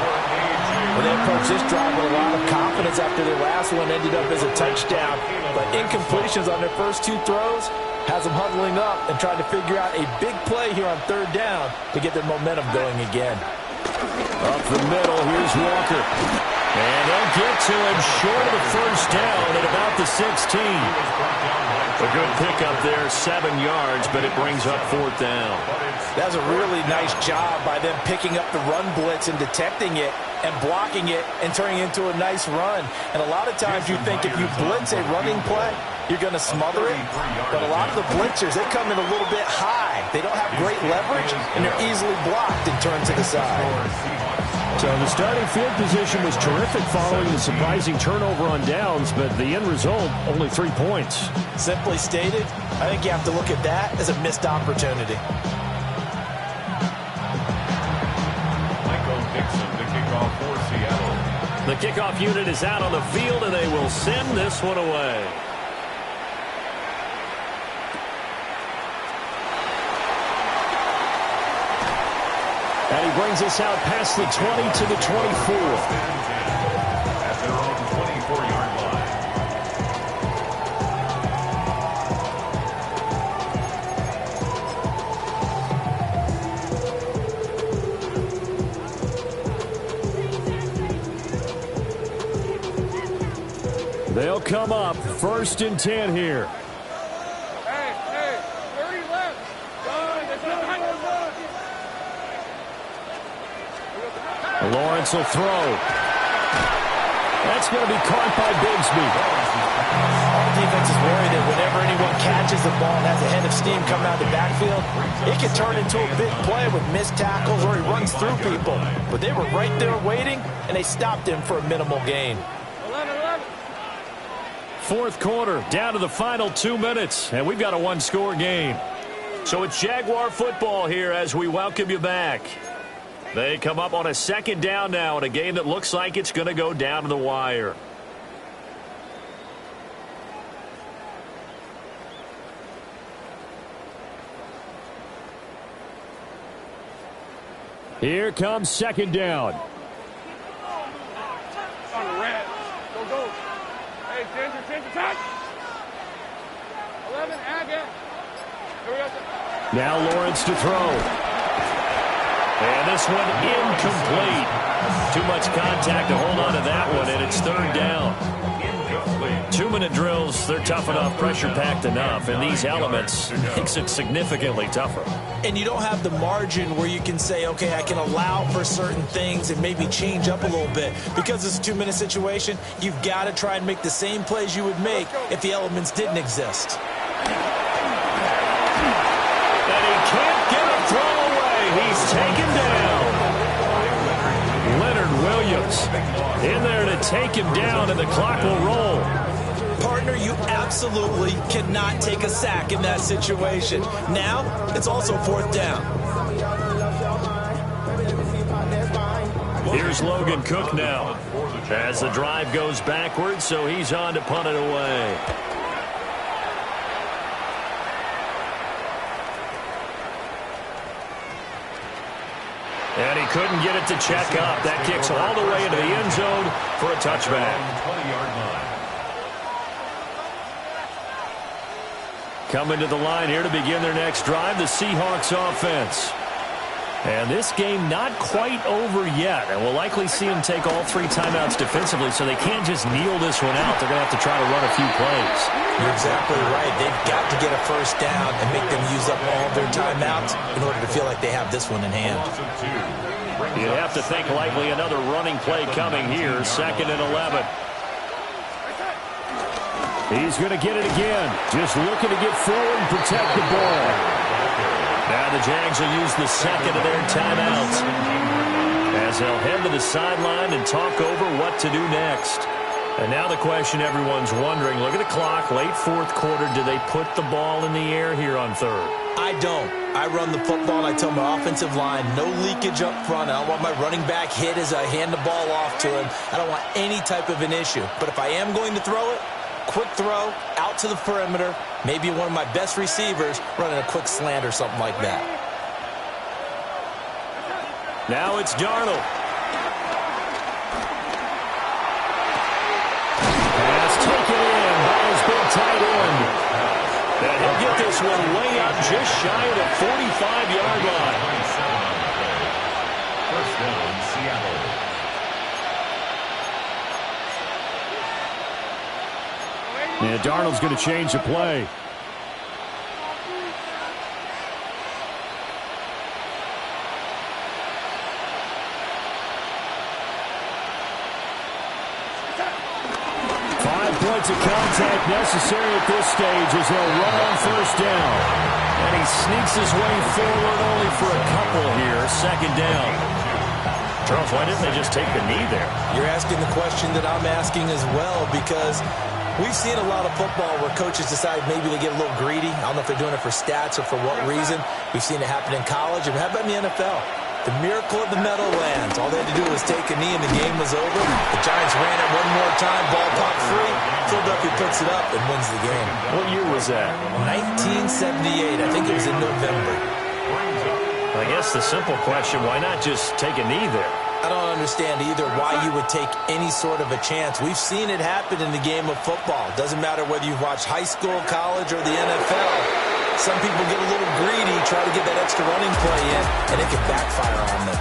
Well, they approached this drive with a lot of confidence after their last one ended up as a touchdown. But incompletions on their first two throws has them huddling up and trying to figure out a big play here on third down to get their momentum going again. Up the middle, here's Walker. And they'll get to him short of the first down at about the 16. A good pickup there, 7 yards, but it brings up fourth down. That was a really nice job by them picking up the run blitz and detecting it and blocking it and turning it into a nice run. And a lot of times you think if you blitz a running play, you're going to smother it. But a lot of the blitzers, they come in a little bit high. They don't have great leverage, and they're easily blocked and turned to the side. So the starting field position was terrific following the surprising turnover on downs, but the end result, only 3 points. Simply stated, I think you have to look at that as a missed opportunity. Michael Dixon, the kickoff for Seattle. The kickoff unit is out on the field, and they will send this one away. And he brings us out past the 20 to the 24. At their own 24-yard line. They'll come up 1st and 10 here. Hey, 30 left. Done. That's not Lawrence will throw. That's going to be caught by Bigsby. Our defense is worried that whenever anyone catches the ball and has a head of steam coming out of the backfield, it can turn into a big play with missed tackles or he runs through people. But they were right there waiting, and they stopped him for a minimal gain. 11. Fourth quarter, down to the final 2 minutes, and we've got a one-score game. So it's Jaguar football here as we welcome you back. They come up on a 2nd down now in a game that looks like it's going to go down to the wire. Here comes 2nd down. On the red. Go. Hey, Ginger, touch. 11, Agate. Here we go. Now Lawrence to throw. And this one incomplete. Too much contact to hold on to that one, and it's 3rd down. 2-minute drills, they're tough enough, pressure-packed enough, and these elements makes it significantly tougher. And you don't have the margin where you can say, okay, I can allow for certain things and maybe change up a little bit. Because it's a 2-minute situation, you've got to try and make the same plays you would make if the elements didn't exist. And he can't get a throw away. He's taken down. Leonard Williams in there to take him down, and the clock will roll. Partner, you absolutely cannot take a sack in that situation. Now, it's also 4th down. Here's Logan Cook now as the drive goes backwards, so he's on to punt it away. And he couldn't get it to check up. That kicks all the way into the end zone for a touchback. 20-yard line. Coming to the line here to begin their next drive, the Seahawks offense. And this game not quite over yet, and we'll likely see them take all 3 timeouts defensively, so they can't just kneel this one out. They're going to have to try to run a few plays. You're exactly right. They've got to get a first down and make them use up all their timeouts in order to feel like they have this one in hand. You have to think likely another running play coming here, 2nd and 11. He's going to get it again, just looking to get forward and protect the ball. Now the Jags will use the 2nd of their timeouts as they'll head to the sideline and talk over what to do next. And now the question everyone's wondering, look at the clock, late fourth quarter, do they put the ball in the air here on third? I don't. I run the football, and I tell my offensive line, no leakage up front. I don't want my running back hit as I hand the ball off to him. I don't want any type of an issue. But if I am going to throw it, quick throw, out to the perimeter, maybe one of my best receivers running a quick slant or something like that. Now it's Darnold. Pass taken in by his big tight end. And he'll get this one way up just shy of the 45-yard line. First down, Seattle. Yeah, Darnold's going to change the play. Points of contact necessary at this stage as they'll run on first down. And he sneaks his way forward only for a couple here. Second down. Charles, why didn't they just take the knee there? You're asking the question that I'm asking as well, because we've seen a lot of football where coaches decide maybe they get a little greedy. I don't know if they're doing it for stats or for what reason. We've seen it happen in college. And how about in the NFL? The miracle of the Meadowlands. All they had to do was take a knee and the game was over. The Giants ran it one more time. Ball popped free. Philadelphia picks it up and wins the game. What year was that? 1978. I think it was in November. I guess the simple question, why not just take a knee there? I don't understand either why you would take any sort of a chance. We've seen it happen in the game of football. Doesn't matter whether you've watched high school, college, or the NFL. Some people get a little greedy, try to get that extra running play in, and it can backfire on them.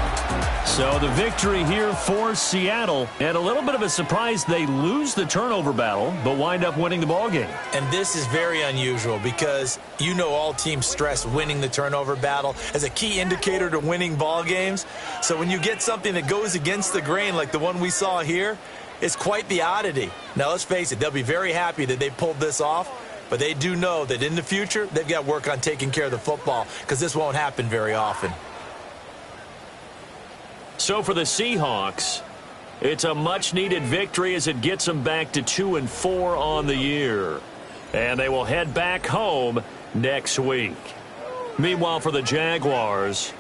So the victory here for Seattle, and a little bit of a surprise, they lose the turnover battle, but wind up winning the ballgame. And this is very unusual because you know all teams stress winning the turnover battle as a key indicator to winning ball games. So when you get something that goes against the grain like the one we saw here, it's quite the oddity. Now let's face it, they'll be very happy that they pulled this off. But they do know that in the future, they've got to work on taking care of the football because this won't happen very often. So for the Seahawks, it's a much-needed victory as it gets them back to 2-4 on the year. And they will head back home next week. Meanwhile, for the Jaguars,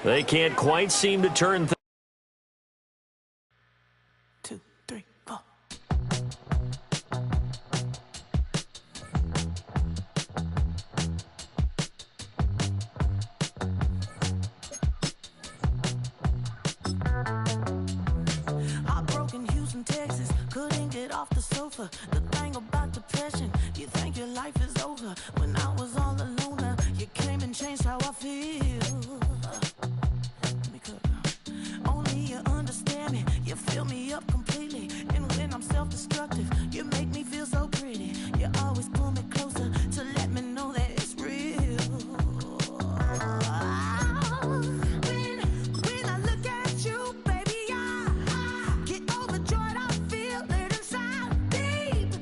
they can't quite seem to turn things. 2, 3, 4. Heartbroken Houston, Texas, couldn't get off the sofa. The thing about depression, you think your life is over. When I was all alone, you came and changed how I feel. Let me cook. Only you understand me, you fill me up completely. And when I'm self-destructive, you make me feel so pretty. You always pull me closer to let me know that it's real. When I look at you, baby, I get overjoyed. I feel it inside deep.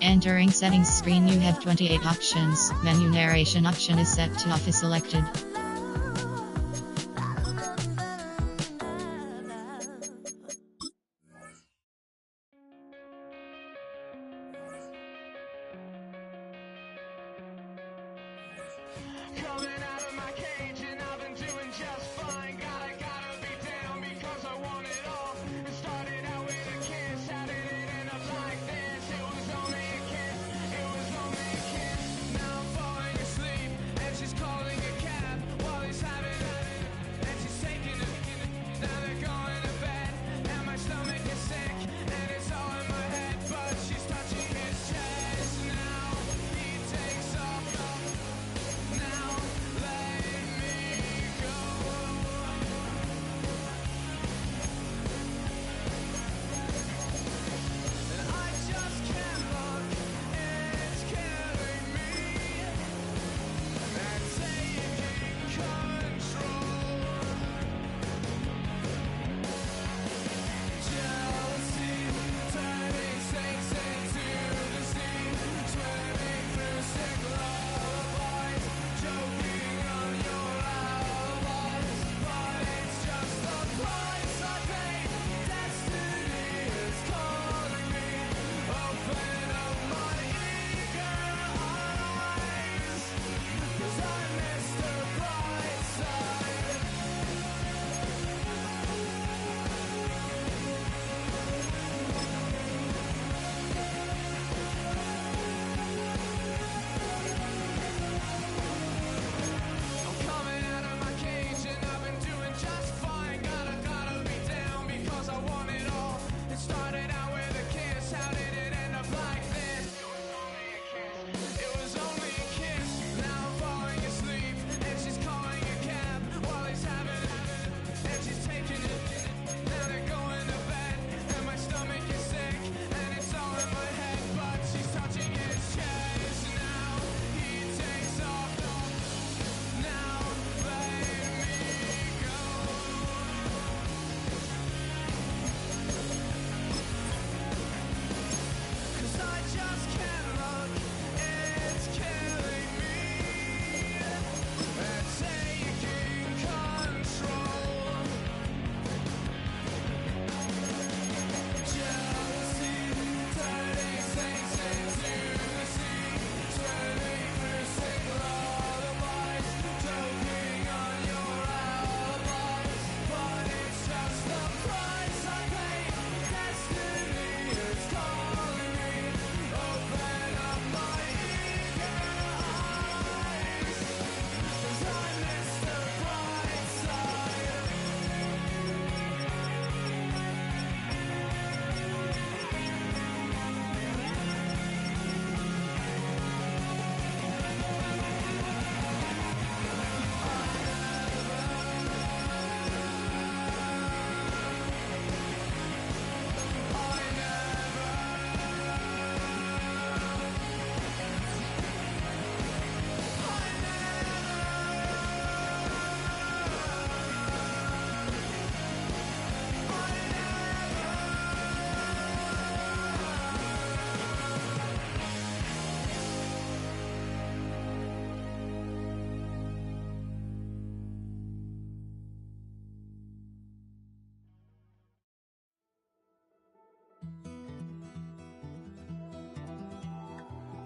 Entering settings screen, you have 28 options. Menu narration option is set to off is selected.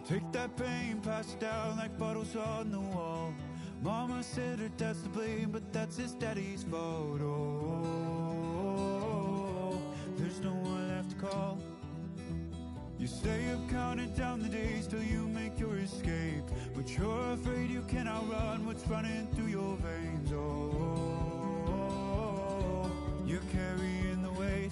Take that pain, pass it down like bottles on the wall. Mama said her dad's to blame, but that's his daddy's fault. Oh, there's no one left to call. You stay up counting down the days till you make your escape, but you're afraid you cannot run what's running through your veins. Oh, you're carrying the weight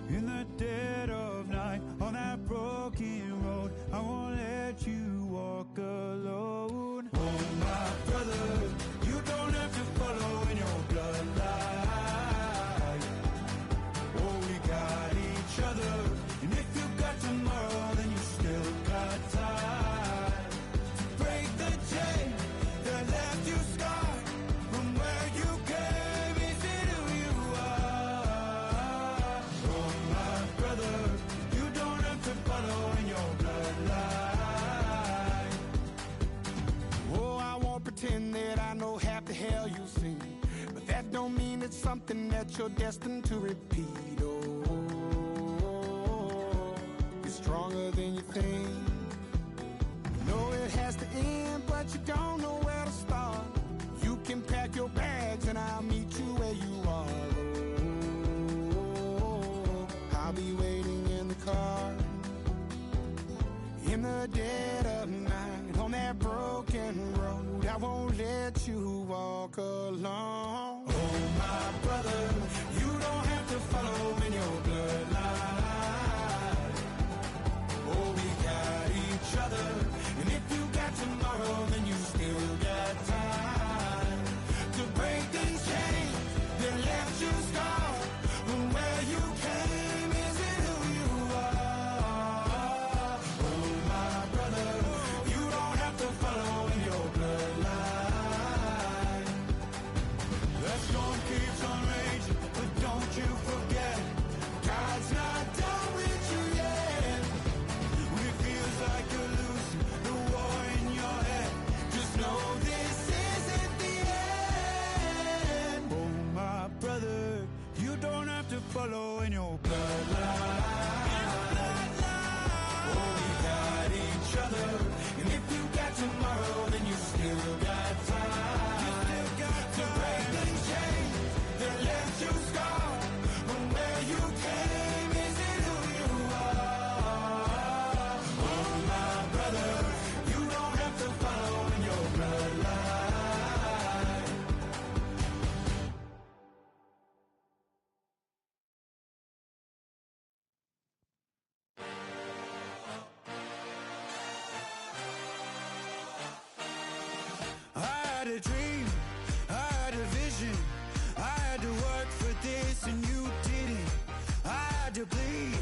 in the dead of night on that broken road. I won't let you walk alone. Oh, my brother, you don't have to follow in your bloodline. Oh, we got each other, and if you got tomorrow, then you still got time to break the chain something that you're destined to repeat. Oh, you're stronger than you think. You know it has to end, but you don't know where to start. You can pack your bags and I'll meet you where you are. Oh, I'll be waiting in the car. In the dead of night, on that broken road, I won't let you walk alone. Oh, my brother, you don't have to follow in your bloodline. Oh, we got each other, and if you got tomorrow, then you still got time to break these chains that left you scarred from where you came. Is it who you are? Oh, my brother, you don't have to follow in your bloodline. The storm keeps on raging, but don't you forget, God's not done with you yet. When it feels like you're losing the war in your head, just know this isn't the end. Oh, my brother, you don't have to follow in your bloodline. Oh, we got each other, and if you got tomorrow, then you still got time. You still got to break these chains that left you scarred from where you came. Is it who you are? Oh, my brother, you don't have to follow in your bloodline. I had a dream, I had a vision, I had to work for this and you didn't. I had to bleed,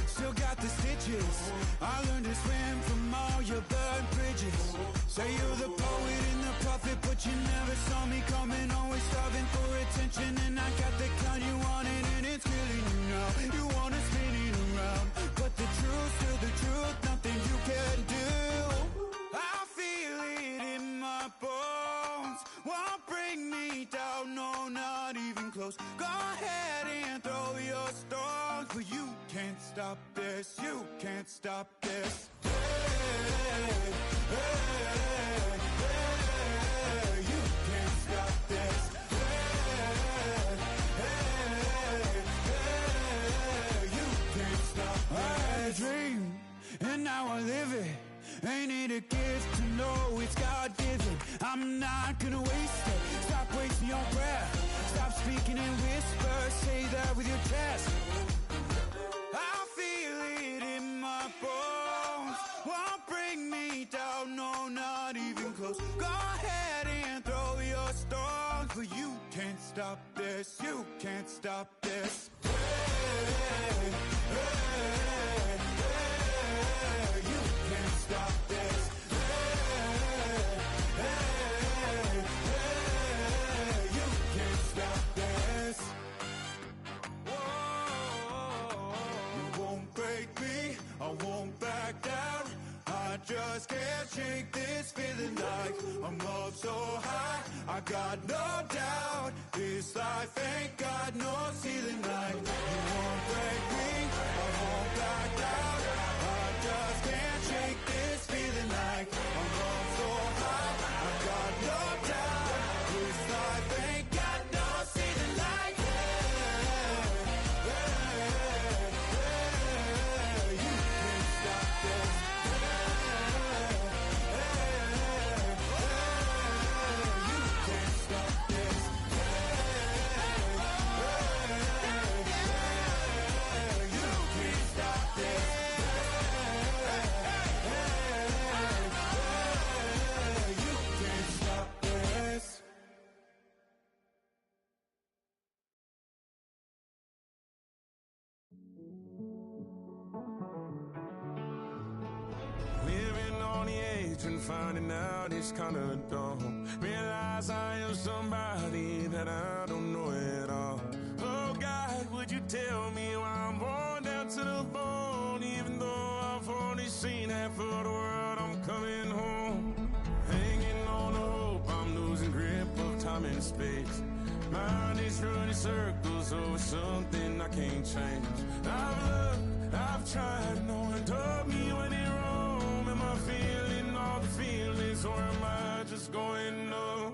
still got the stitches. I learned to swim from all your burned bridges. Say you're the poet and the prophet, but you never saw me coming. Always starving for attention, and I got the kind you wanted, and it's killing you now. You wanna spin it around, but the truth's still the truth, nothing you can do. I feel it in my bones, won't bring me down, no, not even close. Go ahead and throw your stones, but you can't stop this, you can't stop this. Hey, hey, hey, you can't stop this. Hey, hey, hey, you can't stop this. I had a dream, and now I live it. Ain't it a gift to know it's God-given? I'm not gonna waste it. Stop wasting your breath. Stop speaking in whispers. Say that with your chest. I feel it in my bones, won't bring me down, no, not even close. Go ahead and throw your stones, but you can't stop this, you can't stop this. Hey, hey, hey, you can't stop this. Hey, hey, hey, you can't stop this. You won't break me, I won't back down. I just can't shake this feeling like I'm up so high. I got no doubt, this life ain't got no ceiling like. You won't break me, I won't back down. I just can't shake this feeling like I'm up so high. I got no doubt, this life ain't got no ceiling like. You can't stop this. You can't stop this. You can't stop this. You can't stop this. Living on the edge and finding out it's kinda dumb. Realize I am somebody that I don't know at all. Oh God, would you tell me why I'm worn down to the bone? Even though I've only seen half of the world, I'm coming home. Hanging on to hope, I'm losing grip of time and space. Mind is running circles over something I can't change. I've looked, I've tried, no one told me when it wrong. Am I feeling all the feelings, or am I just going numb?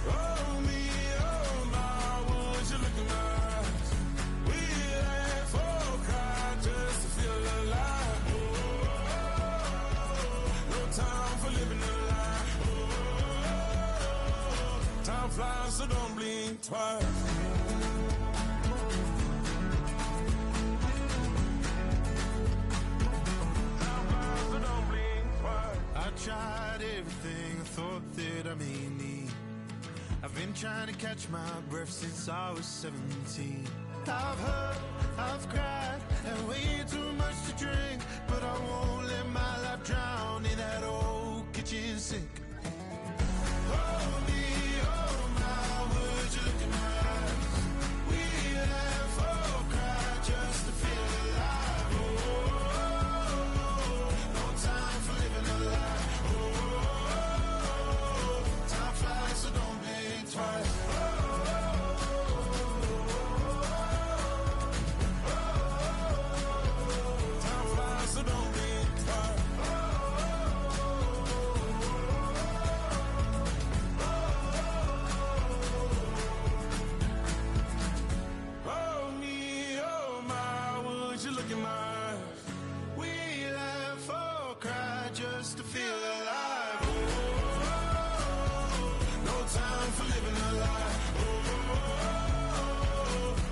Oh me, oh my, would you look in my eyes? We laugh or cry just to feel alive. No time for living a lie. Time flies, so don't blink twice. I tried everything I thought that I may need. I've been trying to catch my breath since I was 17. I've hurt, I've cried, and way too much to drink, but I won't let my life drown in that old kitchen sink. Oh me, oh my, would you look in my eyes? We laugh or cry just to feel alive. Oh, no time for living a lie. Oh, time flies, so don't blink twice. Time flies, so don't blink twice. Oh me, oh my, would you look in my eyes? We laugh or cry just to feel alive. Oh, no time for living a lie. Oh,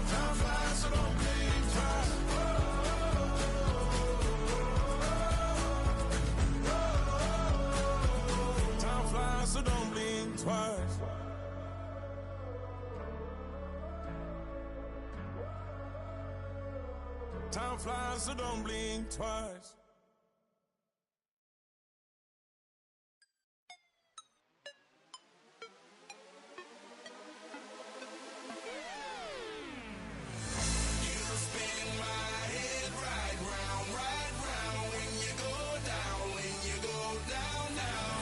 time flies, so don't blink twice. Time flies, so don't blink twice. Time flies, so don't blink twice. You spin my head right round when you go down, down.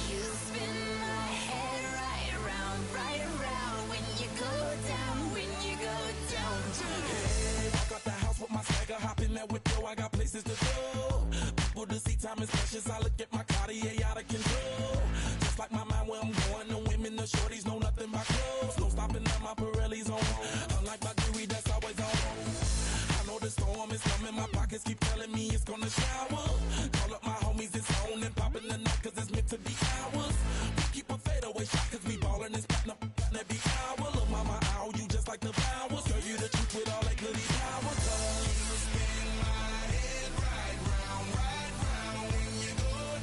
You spin my head right around when you go down, Hey, walk out the house with my swagger, hop in that window, I got places to go. People to see, time is precious, I look at my Cartier out of control. Just like my mind where I'm going, the women, the shorties know nothing but clothes. No stopping at my Pirelli's on, unlike my jewelry that's always on. I know the storm is coming, my pockets keep telling me it's gonna shower. Call up my homies, it's on and popping the night, cause it's meant to be ours. We keep a fadeaway shot, cause we ballin' and spittin' up every hour. Look, mama, ow, you just like the flowers. Girl, you the truth with all that goody power. You spin my head right round when you go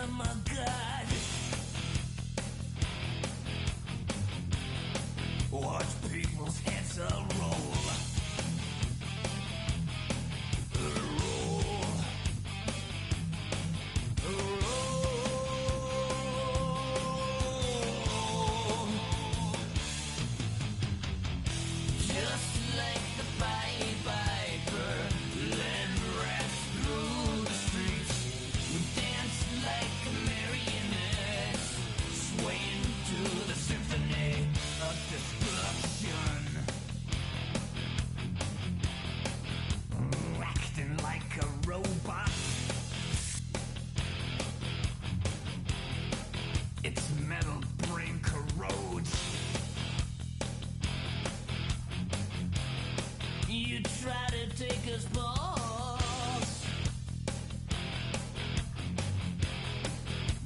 Oh my God. Watch people's heads roll.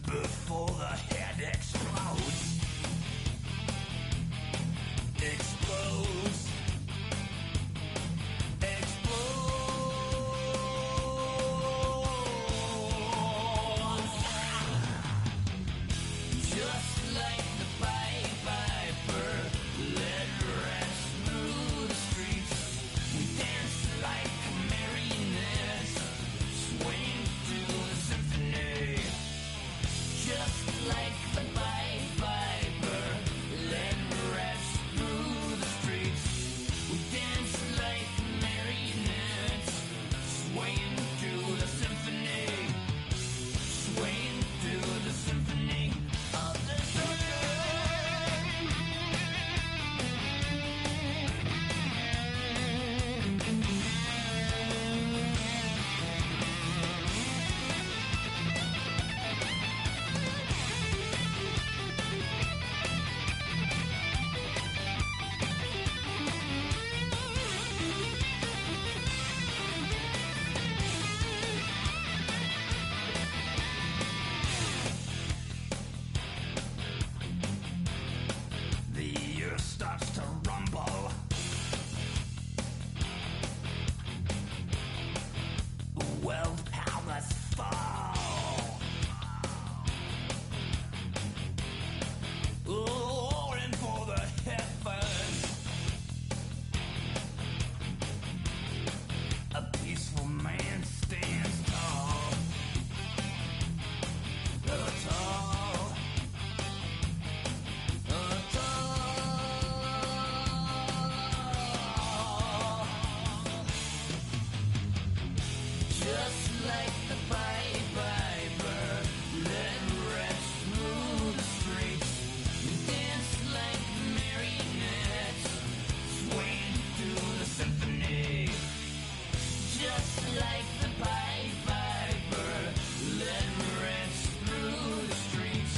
Before the head explodes. Explodes. Explodes. Just like the Pied Piper, led rats through the streets. We dance like marionettes, swaying to the symphony. Just like the Pied Piper, led rats through the streets. We dance like marionettes, swaying to the symphony, swaying to the symphony of the earth starts to rumble. World powers fall. Roaring for the heavens. A peaceful man stands tall. Tall. Just like the Pied Piper, led rats through the streets. We dance like marionettes, swaying to the symphony. Just like the Pied Piper, led rats through the streets.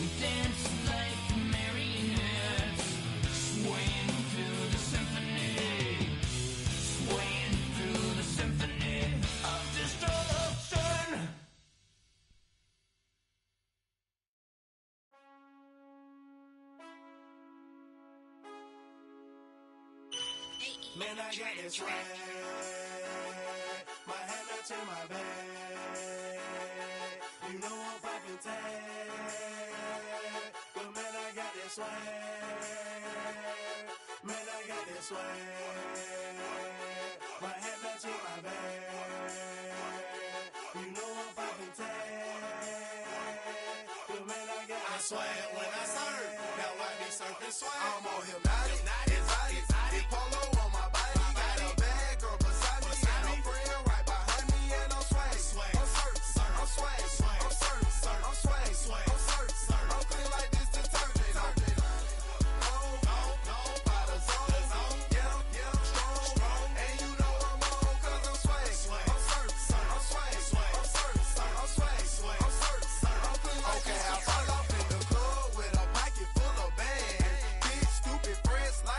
We dance like marionettes, swaying to the symphony, swaying through the symphony of destruction. Man, I got this swag. My head up to my bag. You know I'm poppin' tag. But man, I got this swag. Man, I got this swag. My head up to my bag. You know I'm poppin' tag. But man, I got this swag. When I serve, now I be surfing swag. I'm on hypnotic, exotic, polo on my body. Got a bad girl beside me, and a friend right behind me, and I'm swag. I'm swag, I'm swag, I'm swag, I'm swag, I'm swag, I'm clean like this detergent. No, by the zone, yeah, strong, and you know I'm on 'cause I'm swag. I'm swag, I'm swag, I'm swag, I'm clean like this. Okay, I fall off in the club with a pocket full of bands. Big stupid friends like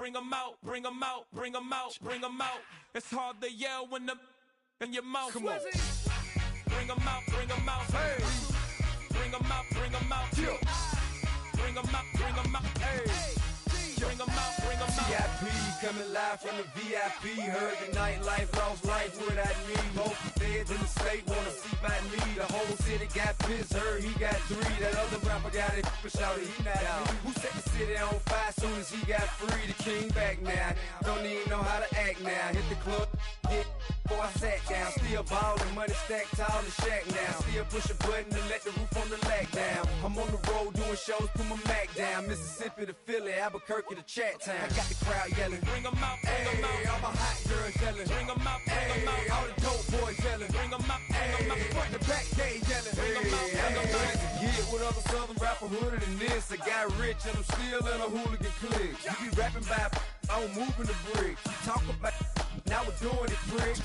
bring 'em out, bring 'em out, bring 'em out, bring 'em out. It's hard to yell when the in your mouth. Come on. Bring 'em out, bring 'em out. Hey. Bring 'em out, bring 'em out. Yeah. Bring 'em out, bring 'em out. Hey. Bring 'em out, bring 'em out. VIP coming live from the VIP. Heard the nightlife, lost life without me. Both feds in the state wanna see by me. The whole city got pissed, heard he got 3. That other rapper got it, but shouted he not out. Who set the city on fire soon as he got free? The king back now, don't even know how to act now. Hit the club, get before I sat down. Still ballin', money stacked tall in shack now. Still push a button and let the roof on the lag down. I'm on the road doing shows, put my Mac down. Mississippi to Philly, Albuquerque to Chat Town. I got the crowd yelling, bring 'em out, bring 'em out. All my hot girls yelling, bring 'em out, bring 'em out. All the dope boys yelling, bring 'em out, bring 'em out. Front to back, they yelling, bring 'em out, bring 'em out. Get with other southern rapper hooded than this. I got rich and I'm still in a hooligan clique. You be rapping by, I'm moving the bricks. You talk about, now we're doing it, prick.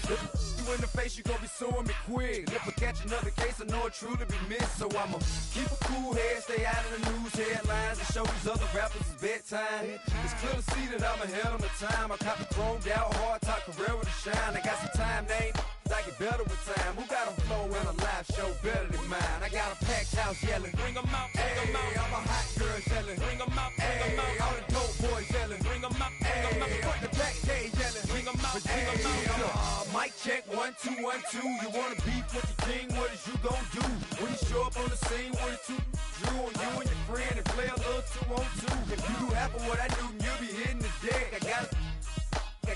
You in the face, you gon' be suing me quick. If I catch another case, I know it truly be missed. So I'ma keep a cool head, stay out of the news headlines, and show these other rappers it's bedtime. It's clear to see that I'm ahead of my time. I caught the chromed out, hard top Carrera to shine. I got some time, they ain't I get better with time. Who got a flow in a live show better than mine? I got a packed house yelling, bring 'em out, bring 'em out. All my hot girls yelling, bring 'em out, bring 'em out. All the dope boys yelling, bring 'em out, bring 'em out. Front to back, they yelling, bring 'em out, bring 'em out. Mic check, 1 2 1 2. You wanna beef with the king? What is you gon' do when you show up on the scene with a 2 Drew on you and your friend and play a little 2 on 2? If you do half of what I do, you'll be hitting the deck. I gotta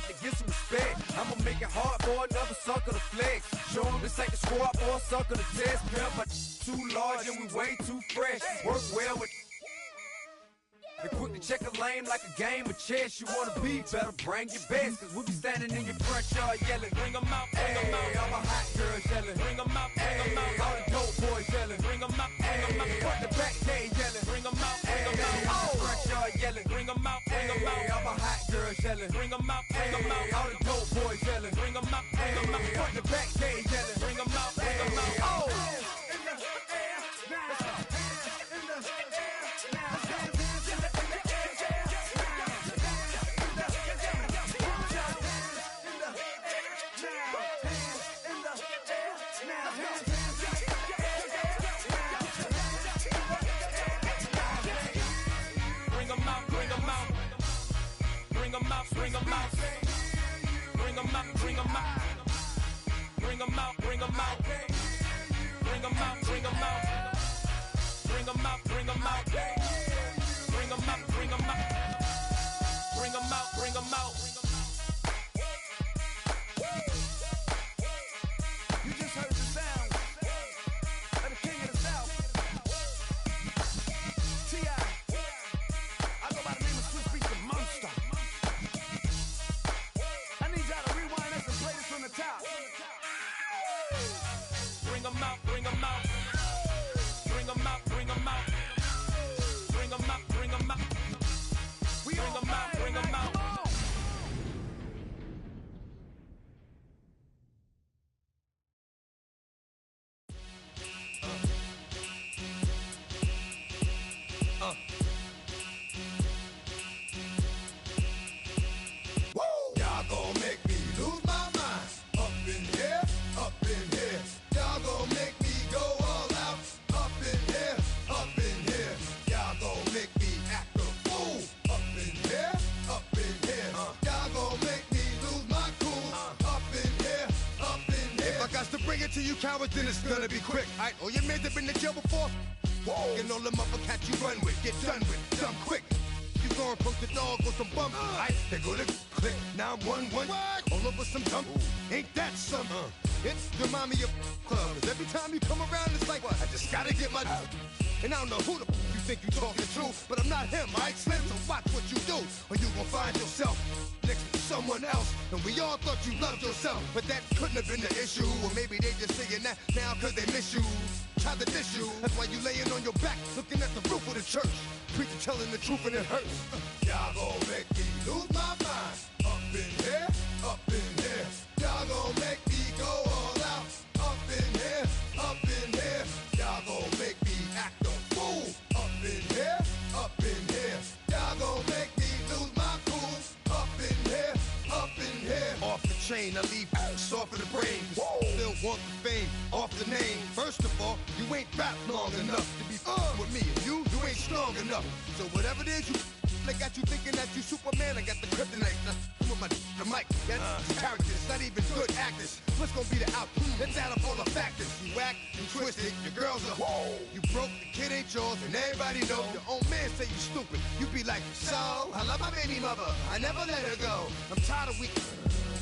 to get some respect. I'ma make it hard for another sucker to flex. Show him this ain't the squad for a sucker to test. Pimp, but too large and we way too fresh. Work well with and quick to check a lane like a game of chess. You wanna be better, bring your best. Cause we'll be standing in your front yard yelling, bring 'em out, bring 'em out. All my hot girls yelling, bring 'em out, bring 'em out. All the dope boys yelling, bring 'em out, bring 'em out. Front to back, they yelling, bring 'em out, bring 'em out. Front yard yelling, bring 'em out, bring 'em out. All my hot girls yelling, bring 'em out, bring 'em out. All the dope boys yelling, bring 'em out, bring 'em out. Front to back, they yelling, bring 'em out, bring 'em out. Bring 'em out, bring 'em out. Bring 'em out, bring 'em out. Bring 'em out, bring 'em out. Bring 'em out, bring 'em out. Bring 'em out, bring 'em out. Bring 'em out, bring 'em out. Bring 'em out, bring 'em out. You just heard the sound of the king of the South. T.I. I go by the name of Swiss Beats the Monster. I need y'all to rewind this and play this from the top. Bring 'em out, bring 'em out. Bring 'em out, bring 'em out. Bring 'em out, bring 'em out. Bring 'em out, bring 'em out. Y'all gon' make me lose my mind. Up in here, up in here. Y'all gon' make me go all out. Up in here, up in here. Y'all gon' make me act a fool. Up in here, up in here. Y'all gon' make me lose my cool. Up in here, up in here. If I got to bring it to you cowards, then it's gonna be quick. Alright, all your men that been to jail before? Whoa, and all them other cats you run with, get done with, done quick. You gon' approach the dog with some bump. Alright, they go to click 911. All over some dump. Ain't that something? It's the mommy of club. 'Cause every time you come around, it's like, I just gotta get my. And I don't know who the you think you talking to, but I'm not him, alright, Slim? So watch what you do, or you gon' find yourself next to someone else. And we all thought you loved yourself, but that couldn't have been the issue. Or maybe they just saying that now 'cause they miss you. Try to diss you. That's why you laying on your back, looking at the roof of the church. Preacher telling the truth and it hurts. Y'all gon' make me lose my mind. Up in here, up in here. Y'all gon' make me go all out. Up in here, up in here. Y'all gon' make me act a fool. Up in here, up in here. Y'all gon' make me lose my cool. brain. I leave soft in the brain. Still want the fame off the name. First of all, you ain't rap long enough to be with me. And you ain't strong enough. So whatever it is you they got you thinking that you Superman. I got the kryptonite. With the mic. That's characters, not even good actors. What's gonna be the outcome? Let's add up all the factors. You act and twisted. Your girls are you broke. The kid ain't yours, and everybody know. Your own man say you stupid. You be like, so I love my baby mother. I never let her go. I'm tired of weak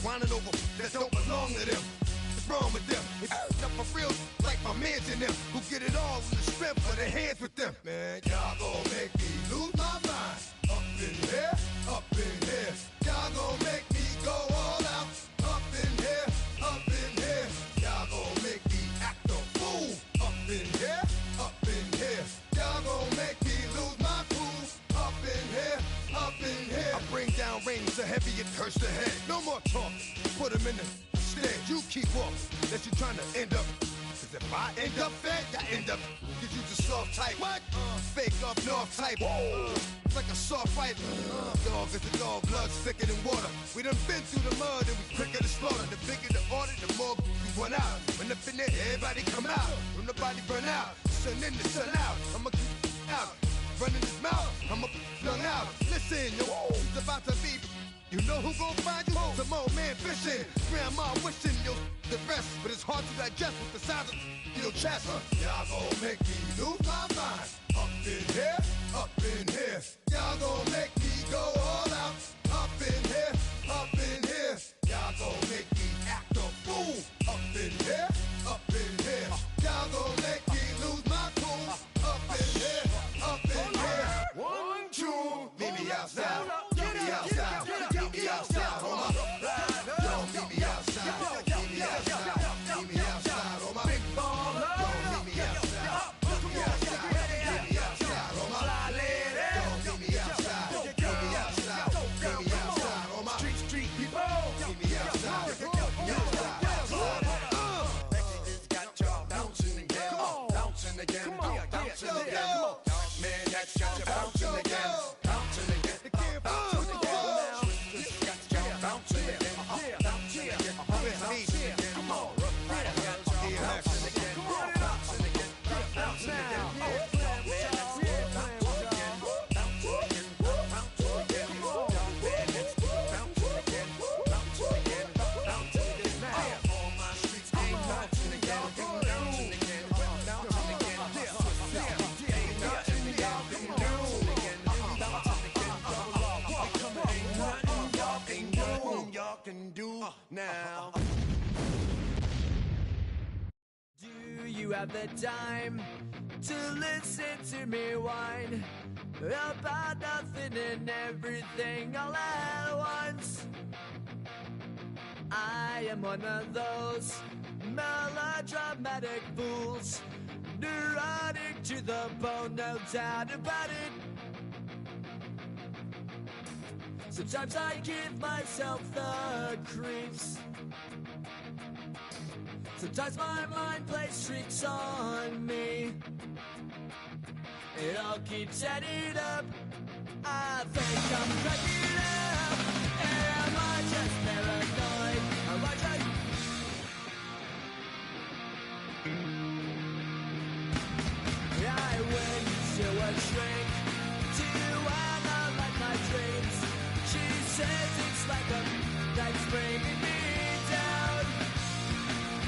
whining over that don't belong to them. What's wrong with them? It's up for real, like my mans in them, who get it all in the strength of their hands with them. Man, y'all gon' make me lose my mind. Up in here, up in here. Y'all gon' make me go all out. Up in here, up in here. Y'all gon' make me act a fool. Up in here, up in here. Y'all gon' make me lose my cool. Up in here, up in here. I bring down rain so heavy it hurts the head. No more talk, put him in the stand. You keep walking, that you trying to end up. Cause if I end up fed, I end up. Cause you just soft type. What? Fake up north type. It's like a soft fight. Dog is a dog, blood's thicker than water. We done been through the mud and we quicker to slaughter. The bigger the order, the more we run out. When up in there, everybody come out. When nobody burn out, sun in the sun out. I'ma keep out. Running his mouth, I'ma flung out. Listen, yo, it's about to be. You know who gon' find you? Some old man fishing. Grandma wishing you'll the rest. But it's hard to digest with the size of your chest. Y'all gon' make me lose my mind. Up in here, up in here. Y'all gon' make me go all out. Up in here, up in here. Y'all gon' make me act a fool. Up in here, up in here. Y'all gon' make me lose my cool. Up in here, up in here. 1, 2, meet me outside. Meet me outside. Meet me outside on my don't meet me outside. Meet me outside. Meet me outside on my big baller. Don't meet me outside. Meet me outside. Meet me outside on my don't meet me outside. Meet me outside. Meet me outside on my street people. Meet me outside. Meet me outside. Mexico's got y'all bouncing again. Bouncing again. Bouncing again. Man, that's got you bouncing again. Bouncing again. Bouncing again. Now, do you have the time to listen to me whine about nothing and everything all at once? I am one of those melodramatic fools, neurotic to the bone, no doubt about it. Sometimes I give myself the creeps. Sometimes my mind plays tricks on me. It all keeps adding up. I think I'm cracking up. Am I just paranoid? Am I just... I went to a shrink to analyze my dreams. She says it's like a that's bringing me down.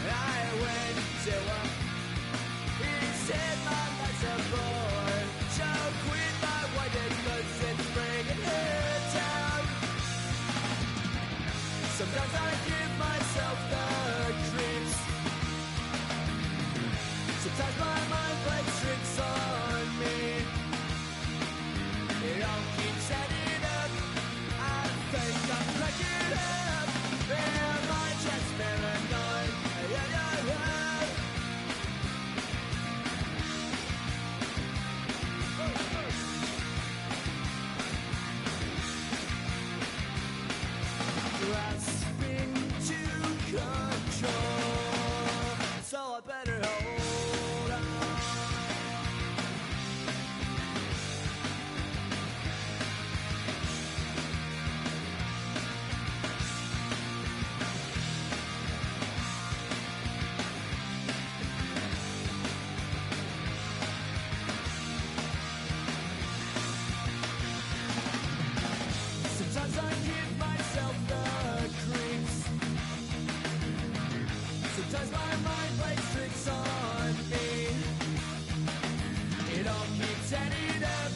I went to a he said my life's a bore. So quit my white cause it's bringing her down. Sometimes I give myself the creeps. Sometimes my mind plays tricks on me. It all keeps adding up. I think I'm cracking up. Am I just paranoid? Yeah, yeah, yeah. Grasping to control, so I better hold on. 'cause I give myself the creeps. Sometimes my mind plays tricks on me. It all keeps adding up.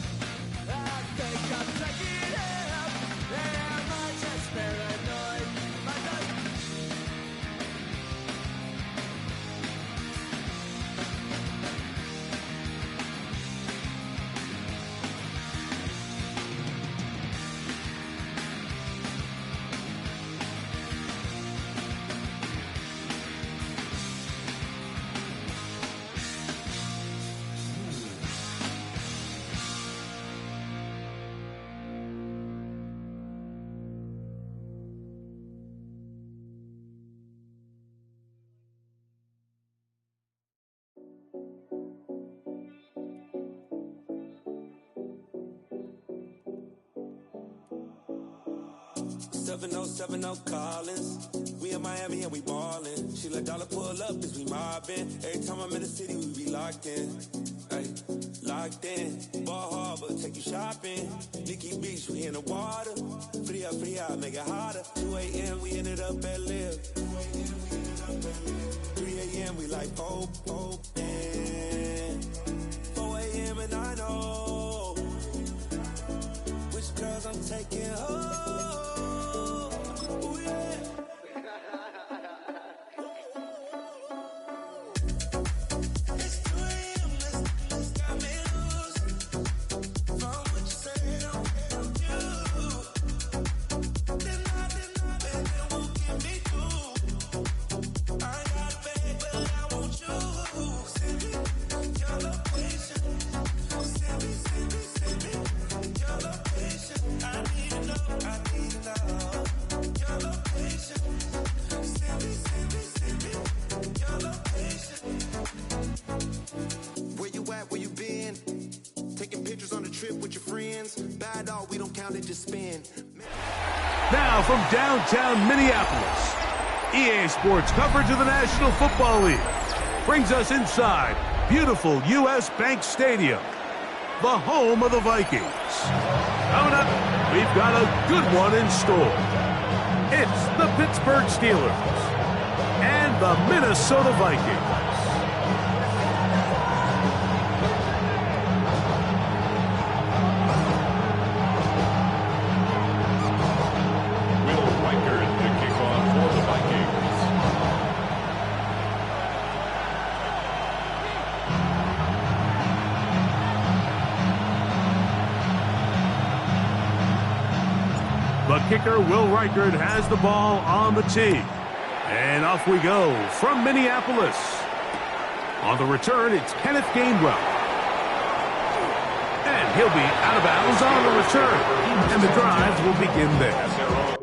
I think I'm taking it up. Am I just paranoid? Am I just... Seven oh, 70 Collins. We in Miami and we ballin'. She let dollar pull up as we mobbin'. Every time I'm in the city, we be locked in. Ay, locked in. Ball Harbor, take you shopping. Nikki Beach, we in the water. Free up, make it hotter. 2 a.m., we ended up at Live. 3 a.m., we like open. 4 a.m. and I know which girls I'm taking home. Ooh, yeah. Where you at, where you been? Taking pictures on the trip with your friends. Bad dog, we don't count it, just spin. Now from downtown Minneapolis, EA Sports coverage of the National Football League brings us inside beautiful U.S. Bank Stadium, the home of the Vikings. Coming up, we've got a good one in store. It's the Pittsburgh Steelers and the Minnesota Vikings. The kicker, Will Reichard, has the ball on the tee. And off we go from Minneapolis. On the return, it's Kenneth Gainwell. And he'll be out of bounds on the return. And the drive will begin there.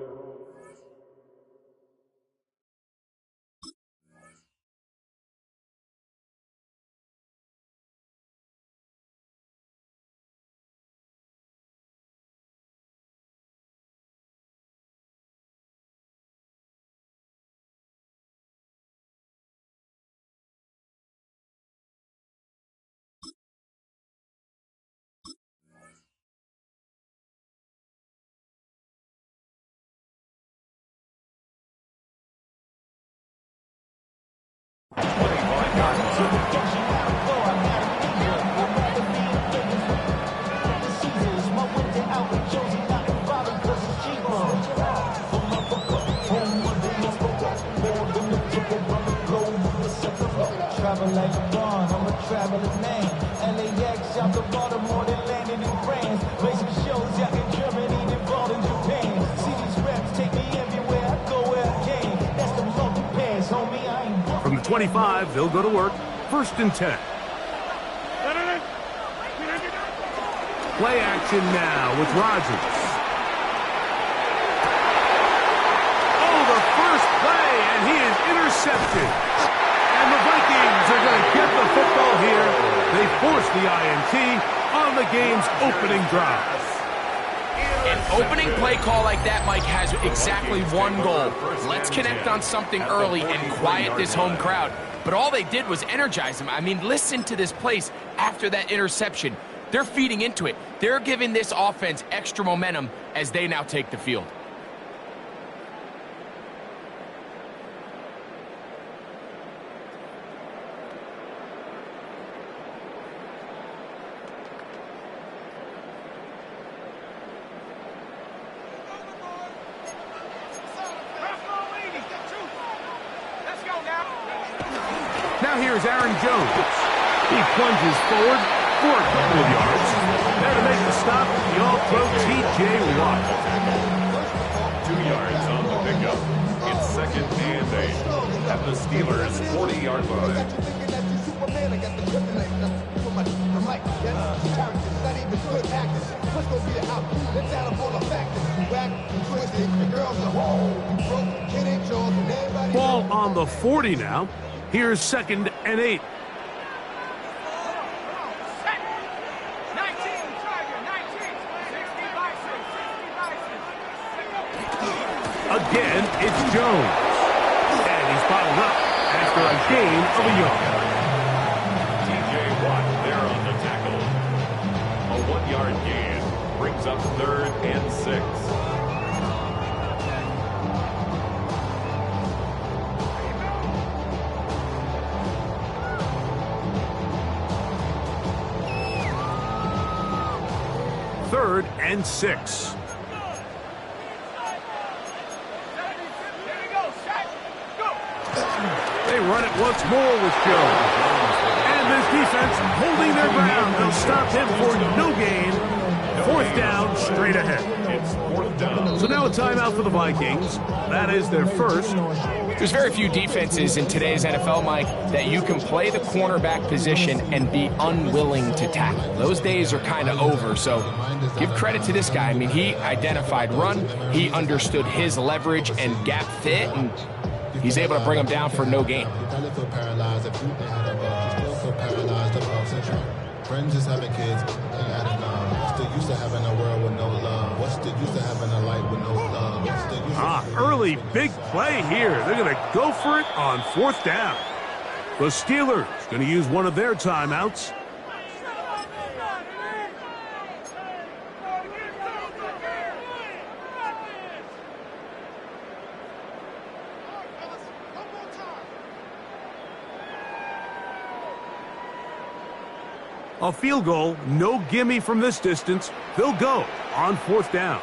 Travel like LeBron, I'm a traveling man. LAX out to Baltimore, then landed in France. Play some shows out in Germany, then ball in Japan. See these reps take me everywhere, I go where I can. That's the monkey pass, homie, I ain't... From the 25, they'll go to work. 1st and 10. Play action now with Rodgers. Oh, the first play, and he is intercepted. And the Vikings are going to get the football here. They force the INT on the game's opening drive. An opening play call like that, Mike, has exactly one goal. Let's connect on something early and quiet this home crowd. But all they did was energize them. I mean, listen to this place after that interception. They're feeding into it. They're giving this offense extra momentum as they now take the field. Now here's Aaron Jones. He plunges forward for a couple of yards. There to make the stop, the all-pro T.J. Watt. 2 yards on the pickup. It's 2nd and 8 at the Steelers' 40-yard line. Ball on the 40 now. Here's 2nd and 8. Again, it's Jones. And he's bottled up after a gain of a yard. T.J. Watt there on the tackle. A 1-yard gain brings up 3rd and 6. Third and 6. They run it once more with Jones. And this defense holding their ground. They'll stop him for no gain. 4th down, straight ahead. It's 4th down. So now a timeout for the Vikings. That is their first. There's very few defenses in today's NFL, Mike, that you can play the cornerback position and be unwilling to tackle. Those days are kind of over, so give credit to this guy. I mean, he identified run, he understood his leverage and gap fit, and he's able to bring him down for no gain. Friends just having kids, ain't adding up. What's the use of having a world with no love? What's the use of having a life with no love? What's the use of... Early big play here. They're going to go for it on 4th down. The Steelers going to use one of their timeouts. A field goal, no gimme from this distance. They'll go on 4th down.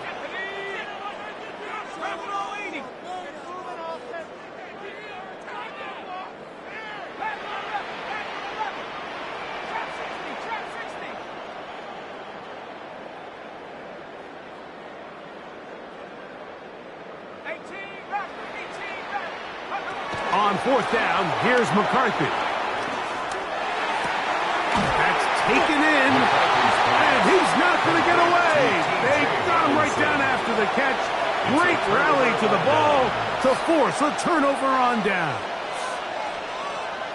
On 4th down, here's McCarthy. Taken in, and he's not going to get away. They got him right down after the catch. Great rally to the ball to force a turnover on down.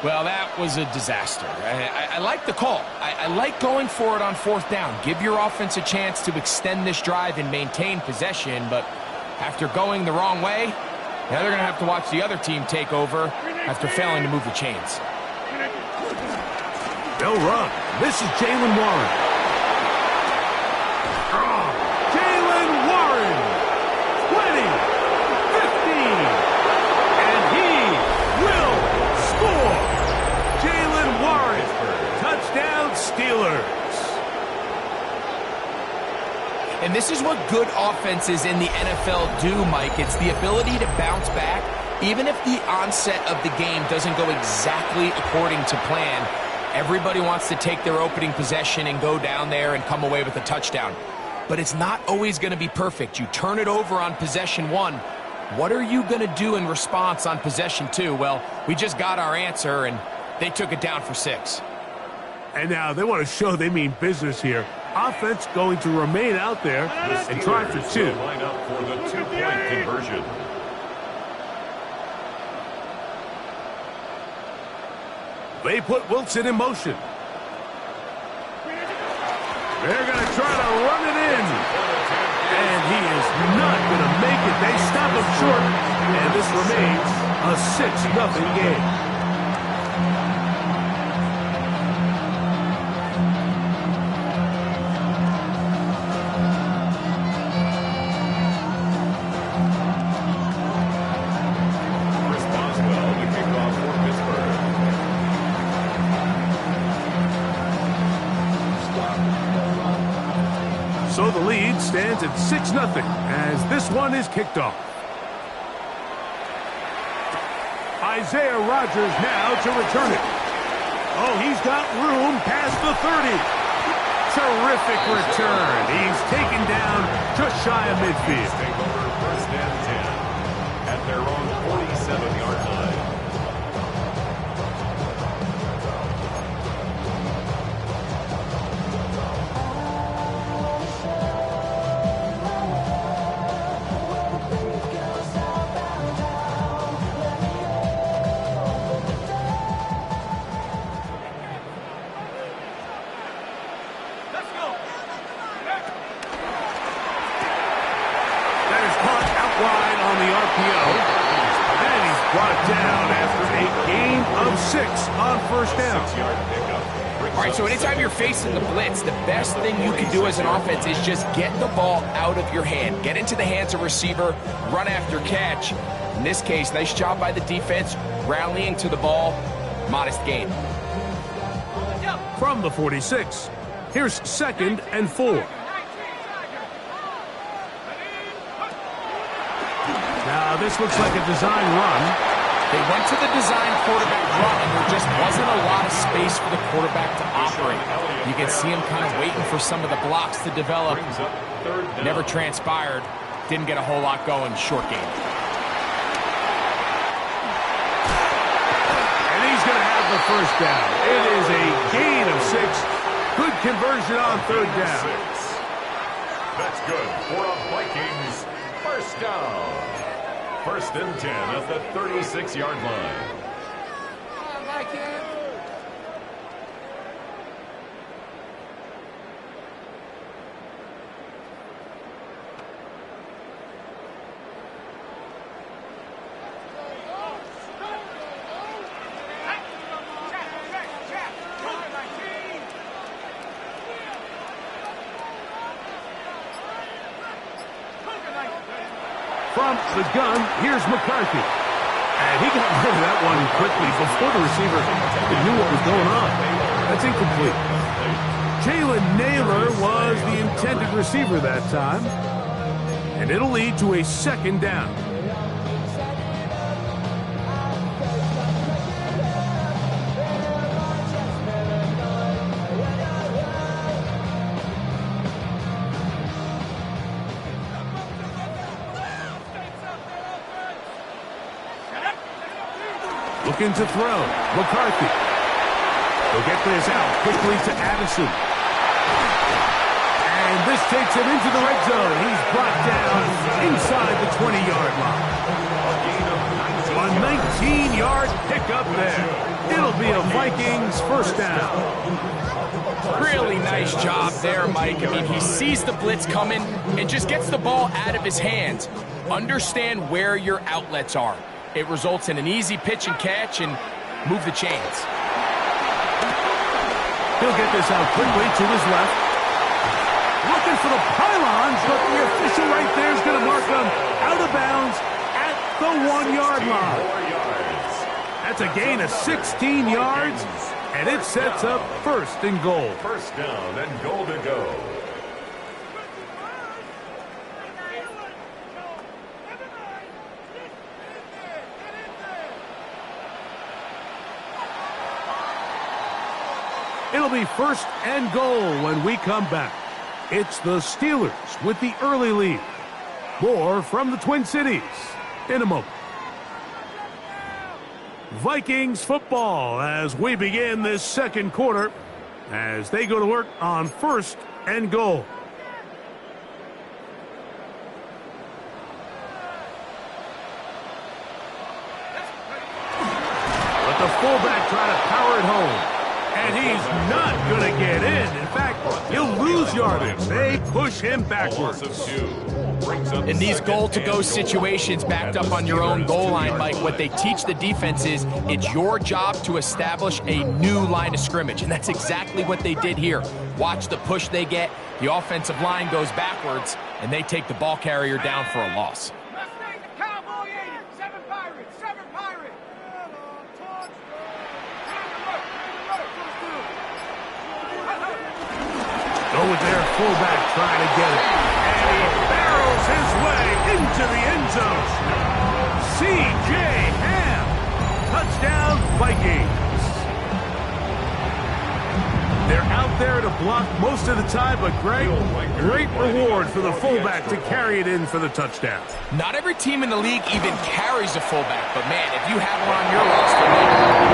Well, that was a disaster. I like the call. I like going for it on 4th down. Give your offense a chance to extend this drive and maintain possession, but after going the wrong way, now they're going to have to watch the other team take over after failing to move the chains. They'll run. This is Jaylen Warren. Jaylen Warren. 20, 15, and he will score. Jaylen Warren. Touchdown, Steelers. And this is what good offenses in the NFL do, Mike. It's the ability to bounce back, even if the onset of the game doesn't go exactly according to plan. Everybody wants to take their opening possession and go down there and come away with a touchdown. But it's not always going to be perfect. You turn it over on possession 1. What are you going to do in response on possession 2? Well, we just got our answer, and they took it down for 6. And now they want to show they mean business here. Offense going to remain out there and try for 2. Line up for the 2-point conversion. They put Wilson in motion. They're going to try to run it in. And he is not going to make it. They stop him short. And this remains a 6-0 game. lead stands at 6-0 as this one is kicked off. Isaiah Rodgers now to return it. Oh, he's got room past the 30. Terrific return. He's taken down just shy of midfield. Take over first and 10 at their own 47-yard line. Down after a gain of 6 on first down. All right, so anytime you're facing the blitz, the best thing you can do as an offense is just get the ball out of your hand. Get into the hands of receiver, run after catch. In this case, nice job by the defense, rallying to the ball, modest gain. From the 46, here's 2nd and 4. Now this looks like a design run. They went to the design quarterback run, and there just wasn't a lot of space for the quarterback to operate. You can see him kind of waiting for some of the blocks to develop. Never transpired. Didn't get a whole lot going. Short game. And he's going to have the first down. It is a gain of 6. Good conversion on 3rd down. That's good for a Vikings first down. First and 10 at the 36-yard line. From the gun, here's McCarthy. And he got rid of that one quickly before the receiver knew what was going on. That's incomplete. Jalen Naylor was the intended receiver that time. And it'll lead to a 2nd down. Looking to throw. McCarthy. He'll get this out quickly to Addison. And this takes him into the red zone. He's brought down inside the 20-yard line. A 19-yard pickup there. It'll be a Vikings first down. Really nice job there, Mike. I mean, he sees the blitz coming and just gets the ball out of his hands. Understand where your outlets are. It results in an easy pitch and catch and move the chains. He'll get this out quickly to his left. Looking for the pylons, but the official right there is going to mark him out of bounds at the 1-yard line. That's a gain of 16 yards, and it sets up 1st and goal. First down and goal to go. It'll be 1st and goal when we come back. It's the Steelers with the early lead. More from the Twin Cities in a moment. Vikings football as we begin this 2nd quarter as they go to work on 1st and goal. Let the fullback try to power it home. And he's not going to get in. In fact, he'll lose yardage. They push him backwards. In these goal-to-go situations backed up on your own goal line, Mike, what they teach the defense is it's your job to establish a new line of scrimmage, and that's exactly what they did here. Watch the push they get. The offensive line goes backwards, and they take the ball carrier down for a loss. Go with their fullback trying to get it. barrels his way into the end zone. C.J. Ham. Touchdown, Vikings. They're out there to block most of the time, but great reward for the fullback to carry it in for the touchdown. Not every team in the league even carries a fullback, but man, if you have one on your roster, there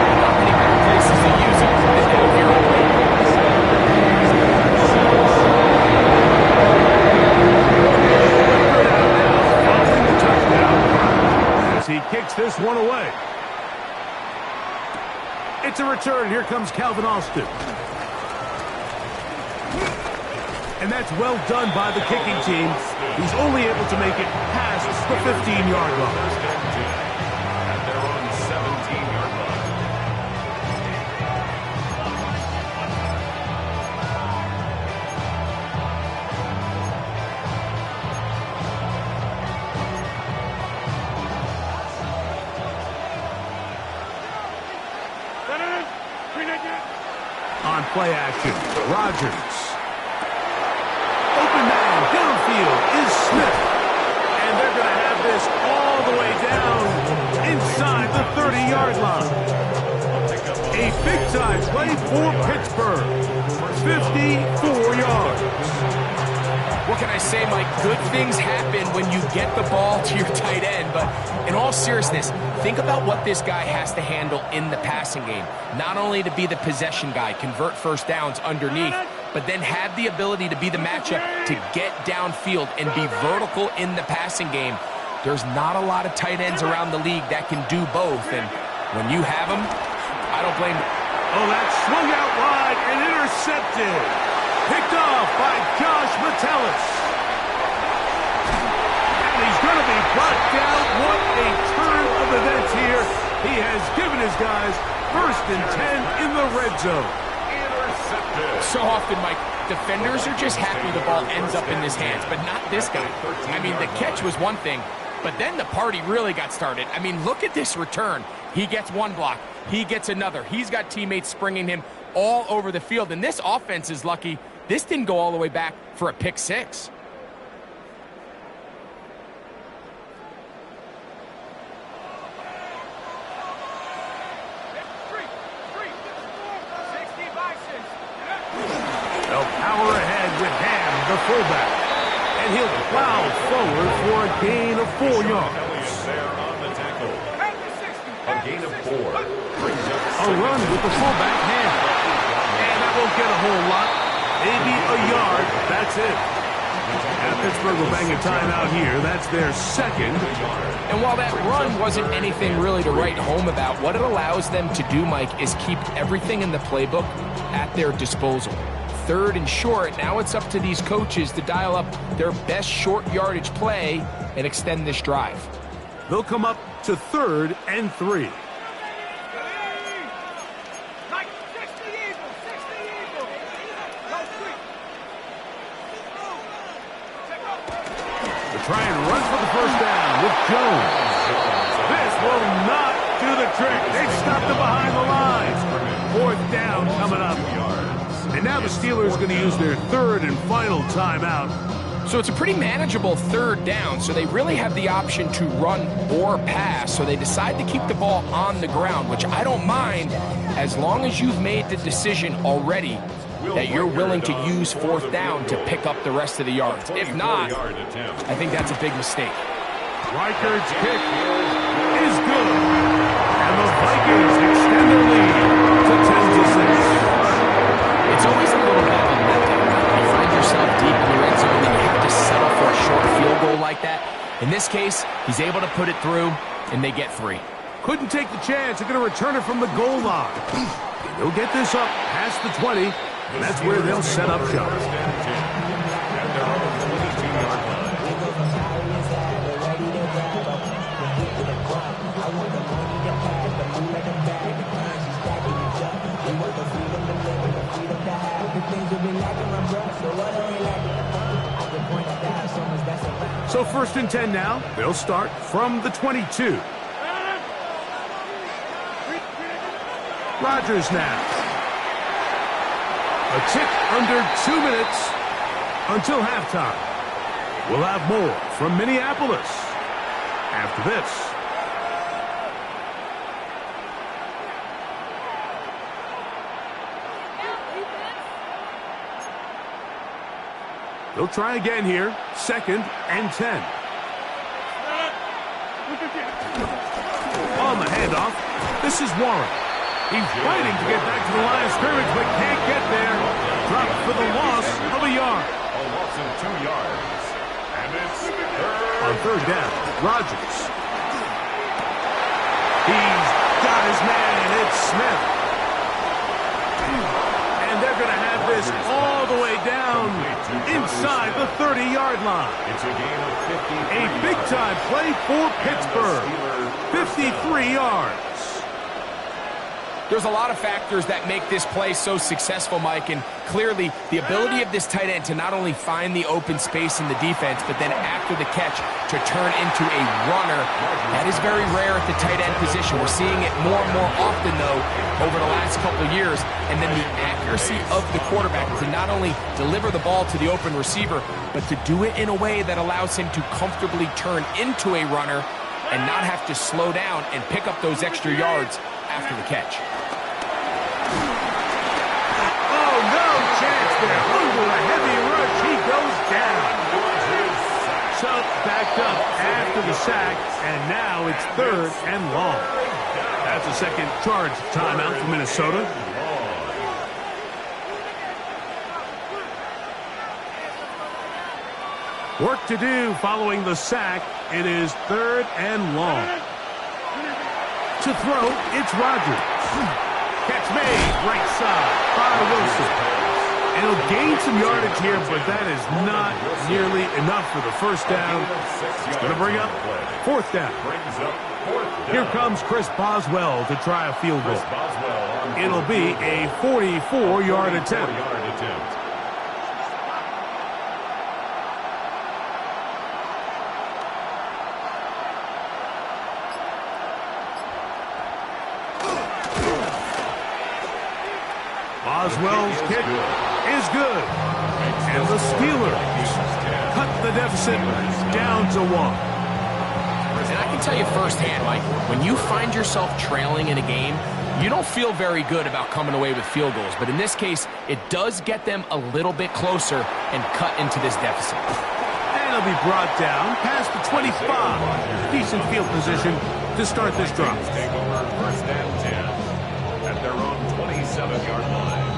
are not many better places to use it than down here on as he kicks this one away. It's a return. Here comes Calvin Austin. And that's well done by the kicking team. He's only able to make it past the 15-yard line. At their own 17-yard line. On play action, Rodgers. Open man downfield is Smith. And they're going to have this all the way down inside the 30-yard line. A big-time play for Pittsburgh. 54 yards. What can I say, Mike? Good things happen when you get the ball to your tight end. But in all seriousness, think about what this guy has to handle in the passing game. Not only to be the possession guy, convert first downs underneath, but then have the ability to be the matchup to get downfield and be vertical in the passing game. There's not a lot of tight ends around the league that can do both. And when you have them, I don't blame you. Oh, that swung out wide and intercepted. Picked off by Josh Metellus. And he's going to be brought down. What a turn of events here. He has given his guys 1st and 10 in the red zone. So often, Mike, defenders are just happy the ball ends up in his hands, but not this guy. I mean, the catch was one thing, but then the party really got started. I mean, look at this return. He gets one block. He gets another. He's got teammates springing him all over the field, and this offense is lucky this didn't go all the way back for a pick six. They'll power ahead with Ham, the fullback. And he'll plow forward for a gain of 4 yards. There on the tackle. A gain of 4. A run with the fullback Ham. And that won't get a whole lot. Maybe a yard. That's it. And Pittsburgh will bang a timeout here. That's their second. And while that run wasn't anything really to write home about, what it allows them to do, Mike, is keep everything in the playbook at their disposal. 3rd and short, now it's up to these coaches to dial up their best short yardage play and extend this drive. They'll come up to 3rd and 3. Try and run for the first down with Jones. This will not do the trick. They've stopped him behind the line. 4th down coming up. And now the Steelers are going to use their 3rd and final timeout. So it's a pretty manageable 3rd down, so they really have the option to run or pass. So they decide to keep the ball on the ground, which I don't mind as long as you've made the decision already that you're willing to use 4th down to pick up the rest of the yards. If not, I think that's a big mistake. Reichard's kick is good. And the Vikings extend their lead to 10-6. It's always a little bit of a letdown. You find yourself deep in the red zone and you have to settle for a short field goal like that. In this case, he's able to put it through, and they get 3. Couldn't take the chance. They're going to return it from the goal line. They'll get this up past the 20. And that's where they'll set up shop. So 1st and 10 now. They'll start from the 22. Rodgers now. A tick under 2 minutes until halftime. We'll have more from Minneapolis after this. They'll try again here. 2nd and 10. On the handoff, this is Warren. He's fighting to get back to the line of scrimmage, but can't get there. Dropped for the loss of a yard. A loss of 2 yards. And it's On 3rd down, Rodgers. He's got his man. It's Smith. And they're going to have this all the way down inside the 30-yard line. It's a gain of 53. A big-time play for Pittsburgh. 53 yards. There's a lot of factors that make this play so successful, Mike, and clearly the ability of this tight end to not only find the open space in the defense, but then after the catch to turn into a runner. That is very rare at the tight end position. We're seeing it more and more often, though, over the last couple of years. And then the accuracy of the quarterback to not only deliver the ball to the open receiver, but to do it in a way that allows him to comfortably turn into a runner and not have to slow down and pick up those extra yards after the catch. Oh, no chance there. Under a heavy rush, he goes down. So backed up after the sack, and now it's 3rd and long. That's a second charge timeout for Minnesota. Work to do following the sack. It is 3rd and long. To throw, it's Rodgers. Catch made, right side by Wilson. And he'll gain some yardage here, but that is not nearly enough for the first down. It's going to bring up 4th down. Here comes Chris Boswell to try a field goal. It'll be a 44-yard attempt. Boswell's kick is good. And the Steelers cut the deficit down to 1. And I can tell you firsthand, Mike, when you find yourself trailing in a game, you don't feel very good about coming away with field goals. But in this case, it does get them a little bit closer and cut into this deficit. And it'll be brought down past the 25. Decent field position to start this drive. Take over 1st and 10 at their own 27-yard line.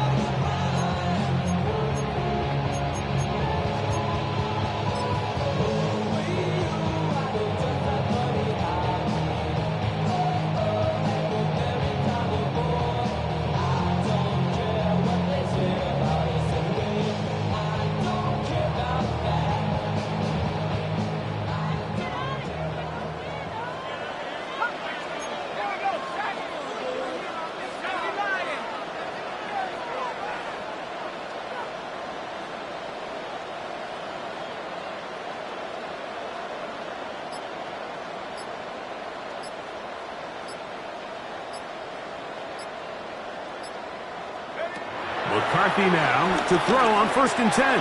McCarthy now to throw on 1st and 10.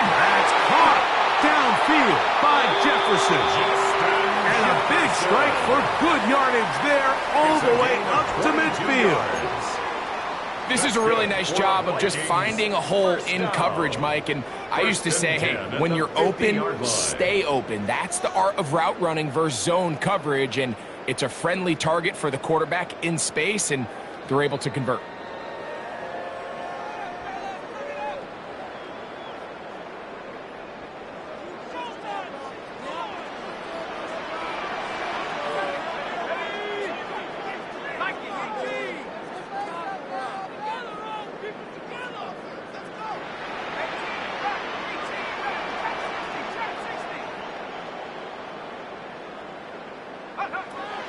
That's caught downfield by Jefferson. And a big strike for good yardage there all the way up to midfield. This is a really nice job of just finding a hole in coverage, Mike. And I used to say, hey, when you're open, stay open. That's the art of route running versus zone coverage. And it's a friendly target for the quarterback in space, and they're able to convert.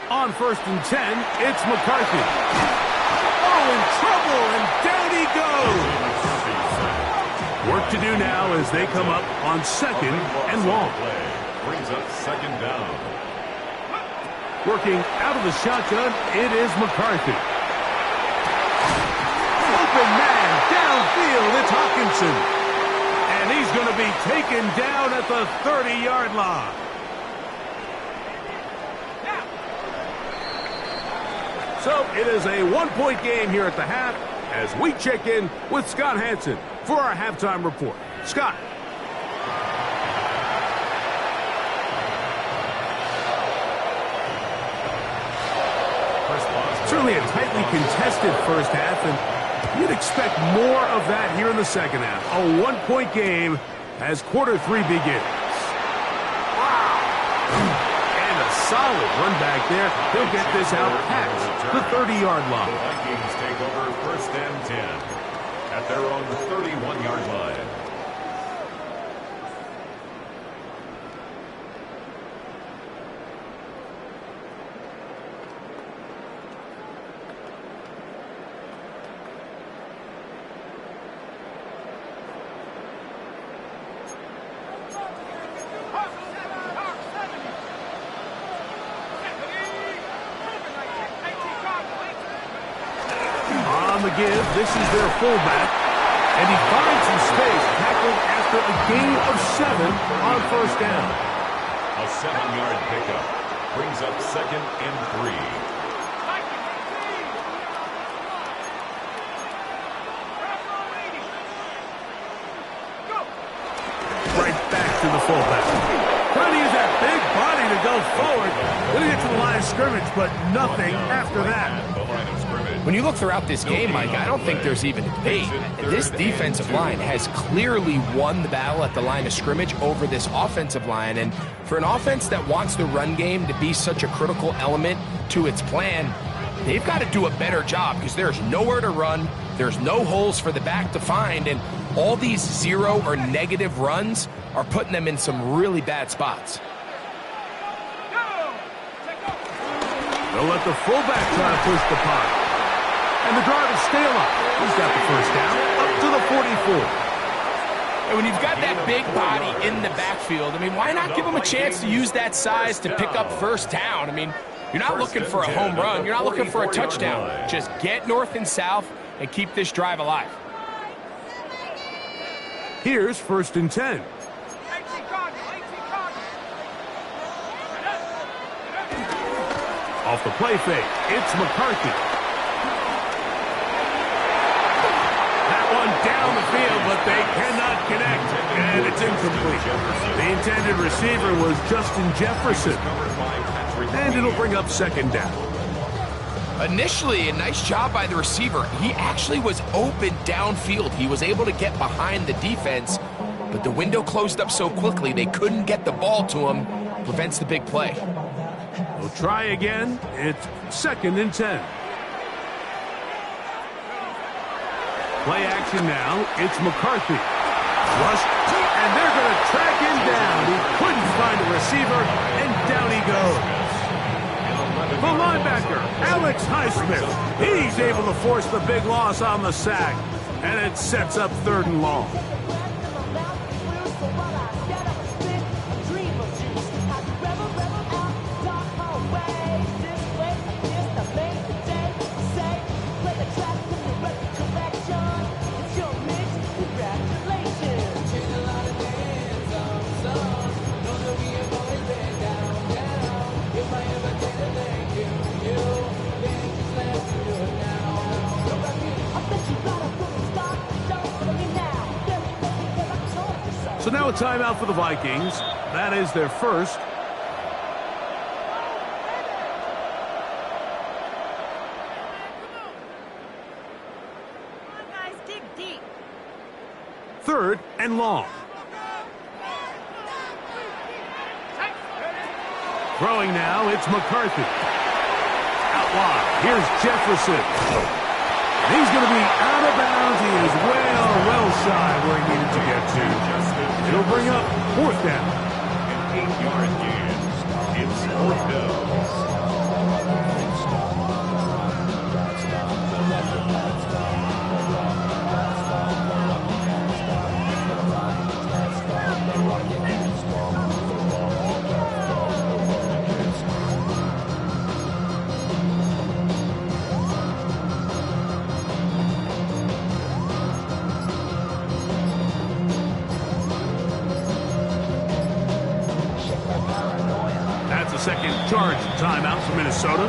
On 1st and 10, it's McCarthy. Oh, in trouble, and down he goes. Work to do now as they come up on 2nd and long. Brings up 2nd down. Working out of the shotgun, it is McCarthy. Open man, downfield, it's Hawkinson. And He's going to be taken down at the 30-yard line. So it is a one-point game here at the half as we check in with Scott Hanson for our halftime report. Scott. Certainly a tightly contested first half, and you'd expect more of that here in the second half. A one-point game as quarter 3 begins. And a solid run back there. He'll get this out past the 30-yard line. The Vikings take over 1st and 10 at their own 31-yard line. On the give, this is their fullback, and he finds some space, tackled after a gain of 7 on 1st down. A 7-yard pickup brings up 2nd and 3. Right back to the fullback. Trying to use that big body to go forward. Gonna get to the line of scrimmage, but nothing after that. When you look throughout this game, Mike, I don't think there's even a debate. This defensive line has clearly won the battle at the line of scrimmage over this offensive line. And for an offense that wants the run game to be such a critical element to its plan, they've got to do a better job because there's nowhere to run. There's no holes for the back to find. And all these 0 or negative runs are putting them in some really bad spots. They'll let the fullback try to push the punt. And the drive is still up. He's got the first down up to the 44. And when you've got that big body in the backfield, I mean, why not give him a chance to use that size to pick up 1st down? I mean, you're not looking for a home run. You're not looking for a touchdown. Just get north and south and keep this drive alive. Here's 1st and 10. Off the play fake, it's McCarthy. That one down the field, but they cannot connect, and it's incomplete. The intended receiver was Justin Jefferson, and it'll bring up 2nd down. Initially, a nice job by the receiver. He actually was open downfield. He was able to get behind the defense, but the window closed up so quickly they couldn't get the ball to him. Prevents the big play. We'll try again. It's 2nd and 10. Play action now. It's McCarthy. Rush, and they're going to track him down. He couldn't find a receiver, and down he goes. The linebacker, Alex Highsmith. He's able to force the big loss on the sack, and it sets up 3rd and long. So now a timeout for the Vikings. That is their first. Guys, dig deep. 3rd and long. Throwing now, it's McCarthy. Out wide, here's Jefferson. He's going to be out of bounds. He is well shy where he needed to get to. It'll bring up 4th down. An 8-yard gain. It's 4th down. the second charge timeout for Minnesota.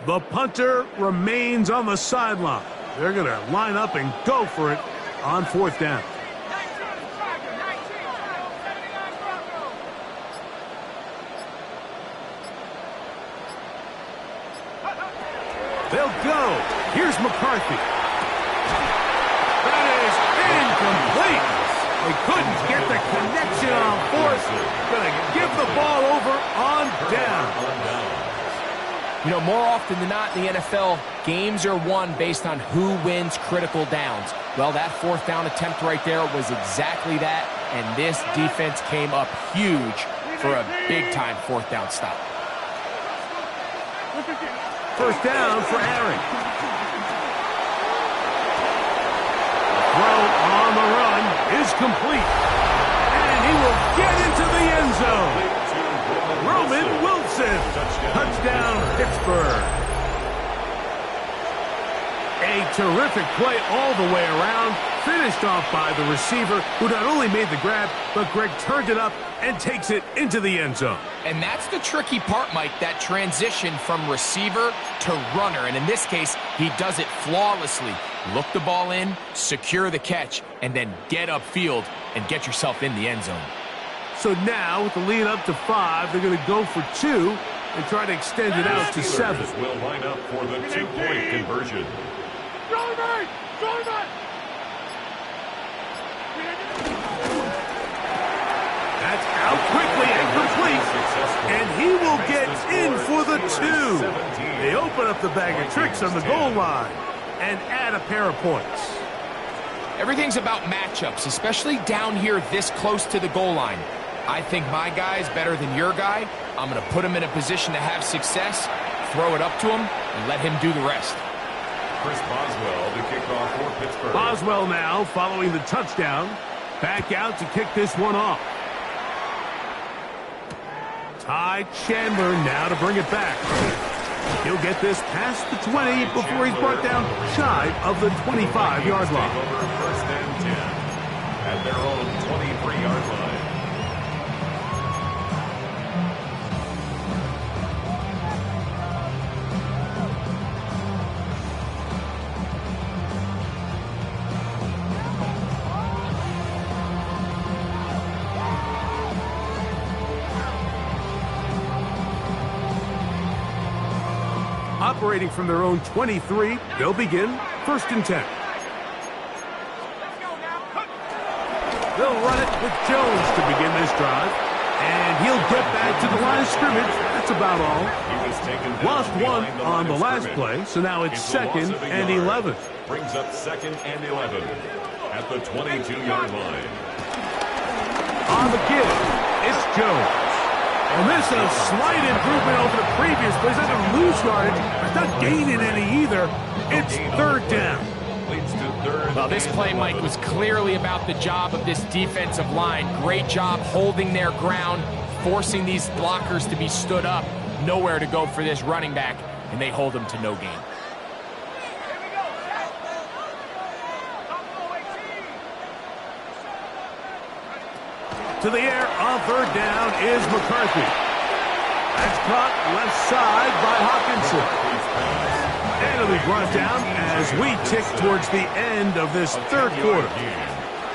The punter remains on the sideline. They're going to line up and go for it on fourth down. They'll go. Here's McCarthy. That is incomplete. They couldn't get the connection on fourth. Going to give the ball over on down. You know, more often than not in the NFL, games are won based on who wins critical downs. Well, that fourth down attempt right there was exactly that, and this defense came up huge for a big-time fourth down stop. First down for Aaron. Throw on the run is complete, and he will get into the end zone. Roman Wilson, touchdown Pittsburgh. A terrific play all the way around, finished off by the receiver, who not only made the grab, but Greg turned it up and takes it into the end zone. And that's the tricky part, Mike, that transition from receiver to runner. And in this case, he does it flawlessly. Look the ball in, secure the catch, and then get upfield and get yourself in the end zone. So now, with the lead up to 5, they're going to go for 2 and try to extend it out to 7. Will line up for the 2-point conversion. That's out quickly and complete, and he will get in for the 2. They open up the bag of tricks on the goal line and add a pair of points. Everything's about matchups, especially down here this close to the goal line. I think my guy is better than your guy. I'm going to put him in a position to have success, throw it up to him, and let him do the rest. Chris Boswell to kick off for Pittsburgh. Boswell now, following the touchdown, back out to kick this one off. Ty Chandler now to bring it back. He'll get this past the 20 before he's brought down shy of the 25-yard line. First and 10 at their own 23-yard line. Operating from their own 23, they'll begin first and 10. They'll run it with Jones to begin this drive. And he'll get back to the line of scrimmage. That's about all. Lost one on the last play, so now it's second and 11. Brings up second and 11 at the 22-yard line. On the give, it's Jones. And this is a slight improvement over the previous plays. Not going to lose yardage, but not gaining any either. It's third down. Well, this play, Mike, was clearly about the job of this defensive line. Great job holding their ground, forcing these blockers to be stood up. Nowhere to go for this running back, and they hold him to no gain. To the air on third down is McCarthy. That's caught left side by Hawkinson. And it'll be brought down as we tick towards the end of this third quarter.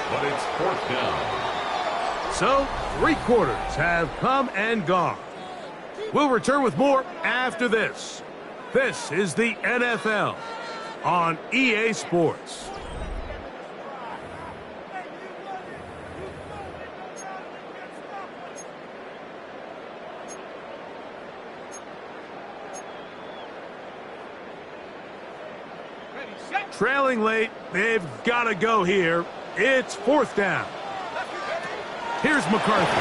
But it's fourth down. So, 3 quarters have come and gone. We'll return with more after this. This is the NFL on EA Sports. Trailing late, they've got to go here. It's fourth down. Here's McCarthy.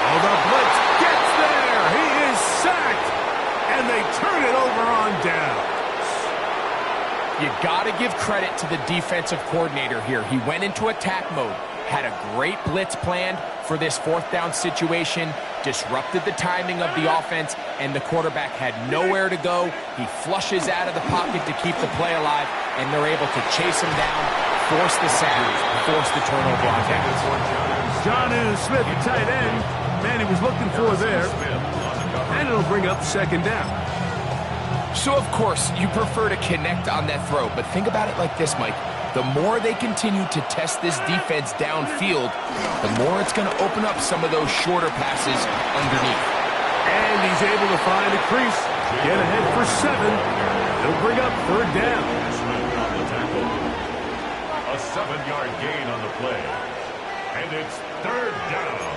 Oh, the blitz gets there. He got to give credit to the defensive coordinator here. He went into attack mode, had a great blitz planned for this fourth down situation, disrupted the timing of the offense, and the quarterback had nowhere to go. He flushes out of the pocket to keep the play alive, and they're able to chase him down, force the sack, force the turnover on downs. Jonnu Smith, the tight end, man he was looking for there, and it'll bring up second down. So, of course, you prefer to connect on that throw, but think about it like this, Mike. The more they continue to test this defense downfield, the more it's going to open up some of those shorter passes underneath. And he's able to find a crease, get ahead for 7. It'll bring up third down. A 7-yard gain on the play. And it's third down.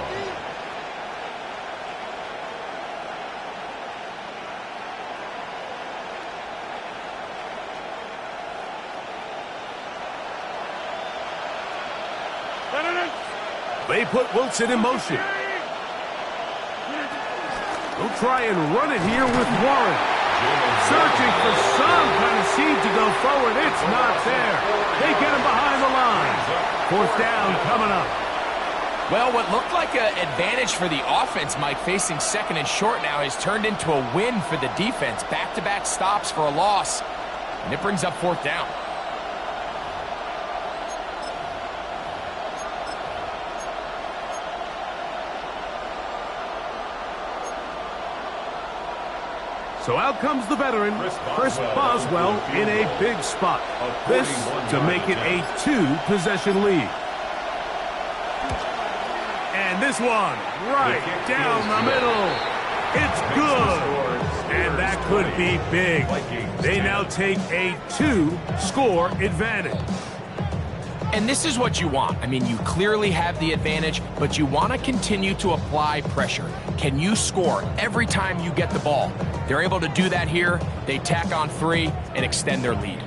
They put Wilson in motion. They'll try and run it here with Warren. Searching for some kind of seed to go forward. It's not there. They get him behind the line. Fourth down coming up. Well, what looked like an advantage for the offense, Mike, facing second and short now, has turned into a win for the defense. Back-to-back stops for a loss. And it brings up fourth down. So out comes the veteran, Chris Boswell, in a big spot. This to make it a 2-possession lead. And this one, right down the middle. It's good. And that could be big. They now take a 2-score advantage. And this is what you want. I mean, you clearly have the advantage, but you want to continue to apply pressure. Can you score every time you get the ball? They're able to do that here. They tack on 3 and extend their lead.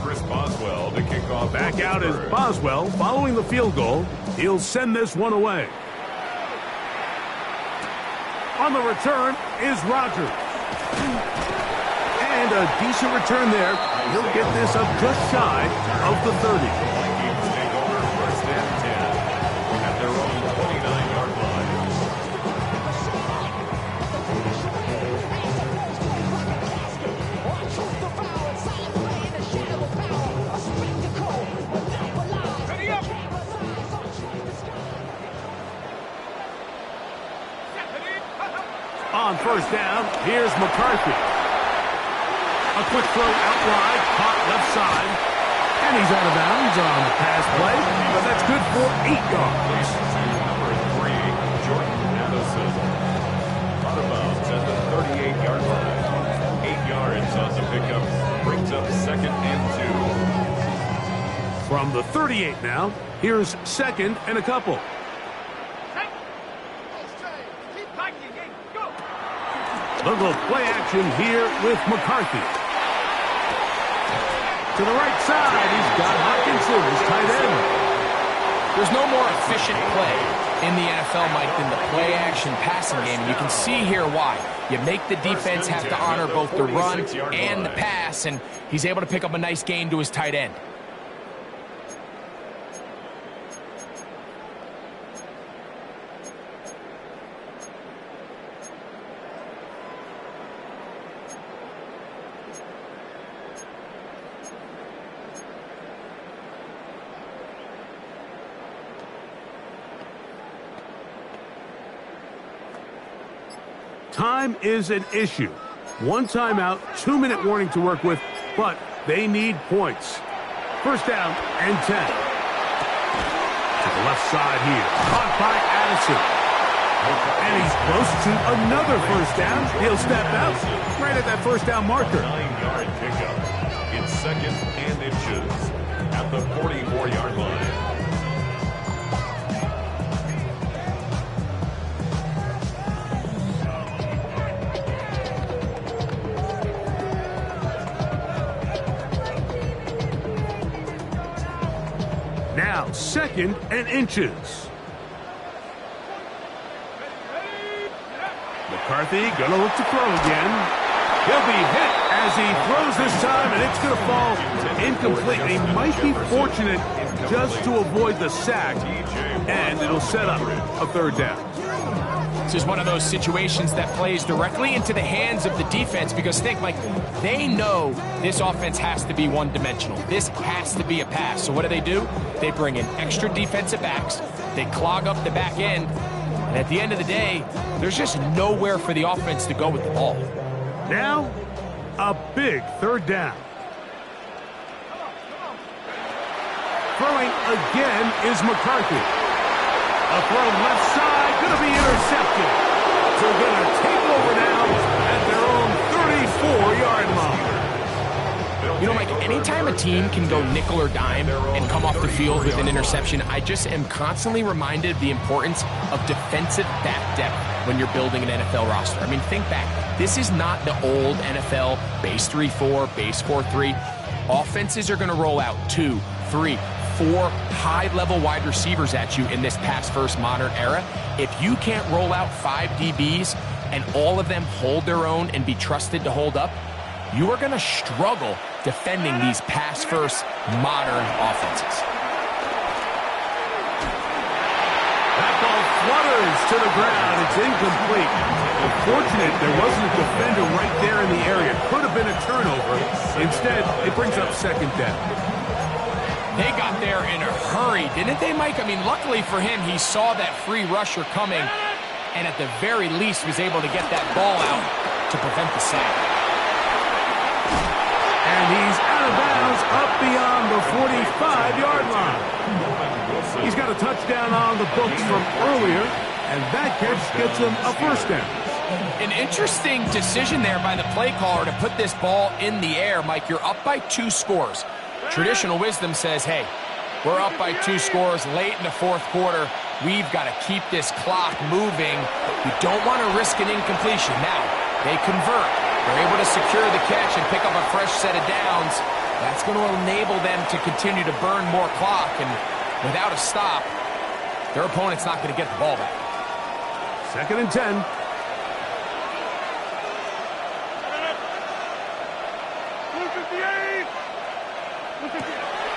Chris Boswell to kick off. Back out is Boswell following the field goal. He'll send this one away. On the return is Rogers. And a decent return there. He'll get this up just shy of the 30. Vikings take over first and 10 at their own 29-yard line. On first down, here's McCarthy. A quick throw out wide, caught left side. And he's out of bounds on the pass play, but that's good for 8 yards. Number 3, Jordan Addison. Out of bounds at the 38-yard line. 8 yards on the pickup. Brings up second and 2. From the 38 now, here's second and a couple. They'll go play action here with McCarthy. To the right side, he's got Hockenson, his tight end. There's no more efficient play in the NFL, Mike, than the play-action passing game. You can see here why. You make the defense have to honor both the run and the pass, and he's able to pick up a nice gain to his tight end. Time is an issue. 1 timeout, 2-minute warning to work with, but they need points. First down and 10. To the left side here. Caught by Addison. And he's close to another first down. He'll step out right at that first down marker. 9-yard pickup. It's second and inches at the 44-yard line. Now, second and inches. McCarthy going to look to throw again. He'll be hit as he throws this time, and it's going to fall incomplete. He might be fortunate just to avoid the sack, and it'll set up a third down. This is one of those situations that plays directly into the hands of the defense because think, Mike, they know this offense has to be one-dimensional. This has to be a pass. So what do? They bring in extra defensive backs. They clog up the back end. And at the end of the day, there's just nowhere for the offense to go with the ball. Now, a big third down. Throwing again is McCarthy. A throw left side, going to be intercepted. So they're going to take over now at their own 34-yard line. You know, Mike, anytime a team can go nickel or dime and come off the field with an interception, I just am constantly reminded of the importance of defensive back depth when you're building an NFL roster. I mean, think back. This is not the old NFL base 3-4, base 4-3. Offenses are going to roll out 2, 3, 4 high-level wide receivers at you in this pass-first modern era. If you can't roll out 5 DBs and all of them hold their own and be trusted to hold up, you are going to struggle defending these pass-first modern offenses. That ball flutters to the ground. It's incomplete. Unfortunate there wasn't a defender right there in the area. Could have been a turnover. Instead, it brings up second down. They got there in a hurry, didn't they, Mike? I mean, luckily for him, he saw that free rusher coming and at the very least was able to get that ball out to prevent the sack. And he's out of bounds up beyond the 45-yard line. He's got a touchdown on the books from earlier, and that catch gets him a first down. An interesting decision there by the play caller to put this ball in the air. Mike, you're up by 2 scores. Traditional wisdom says, hey, we're up by 2 scores late in the fourth quarter. We've got to keep this clock moving. We don't want to risk an incompletion. Now, they convert. They're able to secure the catch and pick up a fresh set of downs. That's going to enable them to continue to burn more clock. And without a stop, their opponent's not going to get the ball back. Second and 10.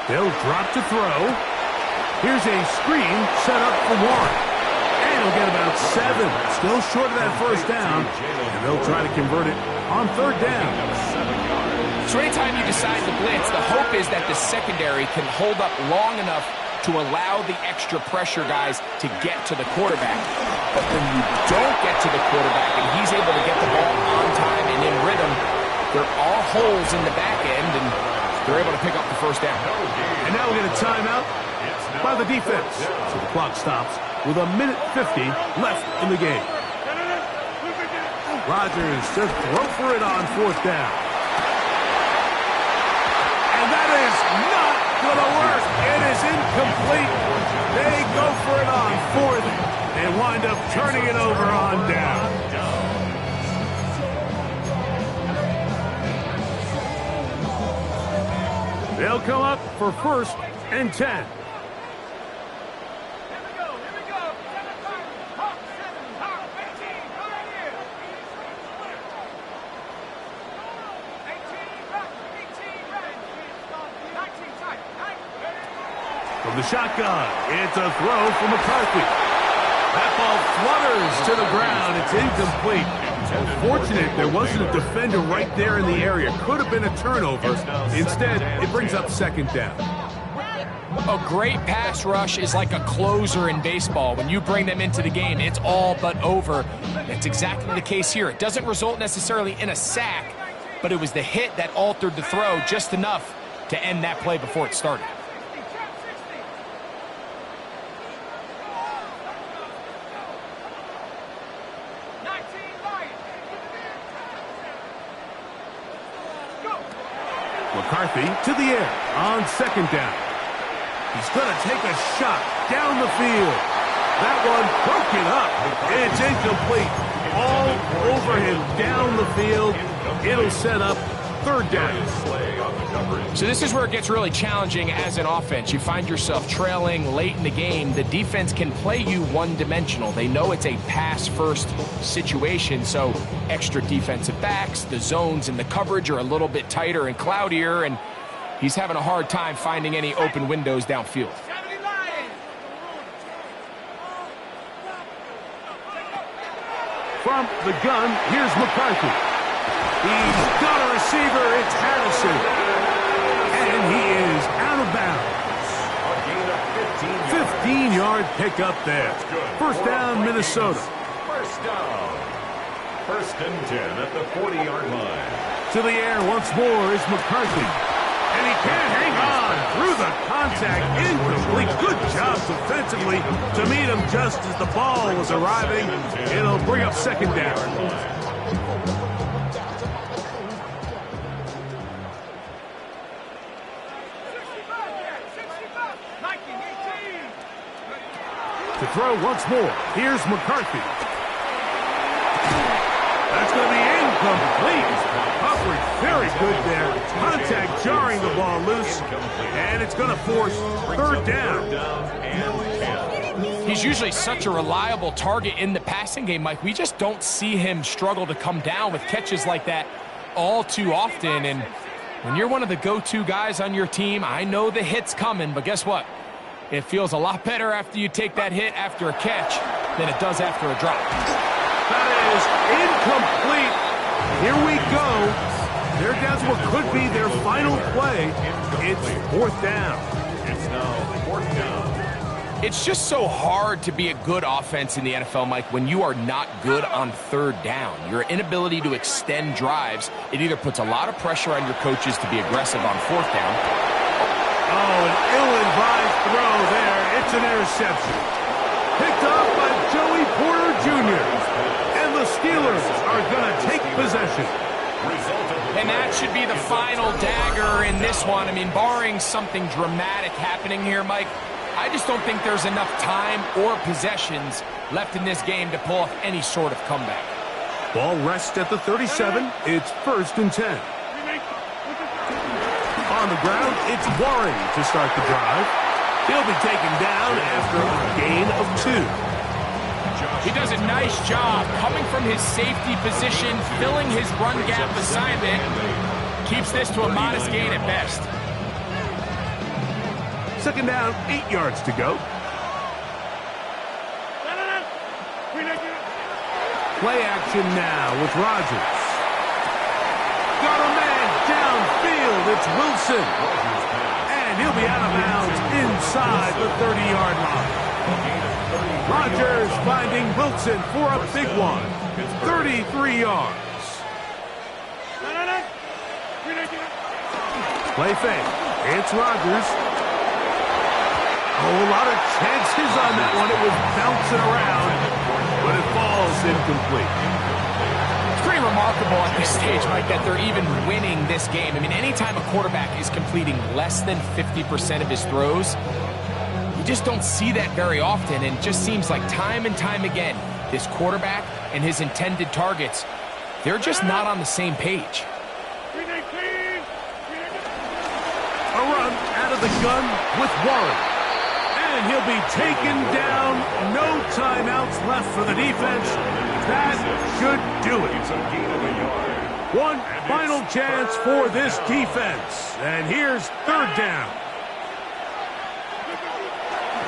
They'll drop to throw. Here's a screen set up for Warren. And he'll get about 7. Still short of that first down. And they'll try to convert it on third down. So anytime you decide to blitz, the hope is that the secondary can hold up long enough to allow the extra pressure guys to get to the quarterback. But when you don't get to the quarterback and he's able to get the ball on time and in rhythm, there are holes in the back end, and they're able to pick up the first down. And now we get a timeout by the defense. So the clock stops with 1:50 left in the game. Rodgers just throw for it on fourth down. And that is not going to work. It is incomplete. They go for it on fourth and wind up turning it over on down. They'll come up for first and 10. From the shotgun, it's a throw for McCarthy. That ball flutters to the ground. It's incomplete. Unfortunate there wasn't a defender right there in the area. Could have been a turnover. Instead, it brings up second down. A great pass rush is like a closer in baseball. When you bring them into the game, it's all but over. That's exactly the case here. It doesn't result necessarily in a sack, but it was the hit that altered the throw just enough to end that play before it started. McCarthy to the air on second down. He's going to take a shot down the field. That one broken up. It's incomplete. All over him down the field. It'll set up third down. So this is where it gets really challenging as an offense. You find yourself trailing late in the game. The defense can play you one-dimensional. They know it's a pass-first situation, so extra defensive backs, the zones and the coverage are a little bit tighter and cloudier, and he's having a hard time finding any open windows downfield. From the gun, here's McCarthy. He's got a receiver. It's Harrison. And he is out of bounds. 15-yard pickup there. First down, Minnesota. First down. First and 10 at the 40-yard line. To the air once more is McCarthy. And he can't hang on through the contact. Incomplete. Good job defensively to meet him just as the ball was arriving. It'll bring up second down. To throw once more. Here's McCarthy. That's going to be incomplete. Coverage very good there. Contact jarring the ball loose. And it's going to force third down. He's usually such a reliable target in the passing game, Mike. We just don't see him struggle to come down with catches like that all too often. And when you're one of the go-to guys on your team, I know the hit's coming, but guess what? It feels a lot better after you take that hit after a catch than it does after a drop. That is incomplete. Here we go. They're down to what could be their final play. It's fourth down. It's now fourth down. It's just so hard to be a good offense in the NFL, Mike, when you are not good on third down. Your inability to extend drives, it either puts a lot of pressure on your coaches to be aggressive on fourth down. Oh, an ill-advised throw there. It's an interception. Picked up by Joey Porter Jr. And the Steelers are going to take possession. And that should be the final dagger in this one. I mean, barring something dramatic happening here, Mike, I just don't think there's enough time or possessions left in this game to pull off any sort of comeback. Ball rests at the 37. It's first and 10. On the ground, it's Warren to start the drive. He'll be taken down after a gain of 2. He does a nice job coming from his safety position, filling his run gap assignment. Keeps this to a modest gain at best. Second down, 8 yards to go. Play action now with Rodgers. Got a man downfield. It's Wilson. And he'll be out of bounds inside the 30-yard line. Rodgers finding Wilson for a big one. 33 yards. Play fake. It's Rodgers. Oh, a lot of chances on that one. It was bouncing around, but it falls incomplete. It's pretty remarkable at this stage, Mike, that they're even winning this game. I mean, anytime a quarterback is completing less than 50% of his throws, you just don't see that very often, and it just seems like time and time again, this quarterback and his intended targets, they're just not on the same page. A run out of the gun with Warren. And he'll be taken down. No timeouts left for the defense. That should do it. One final chance for this defense. And here's third down.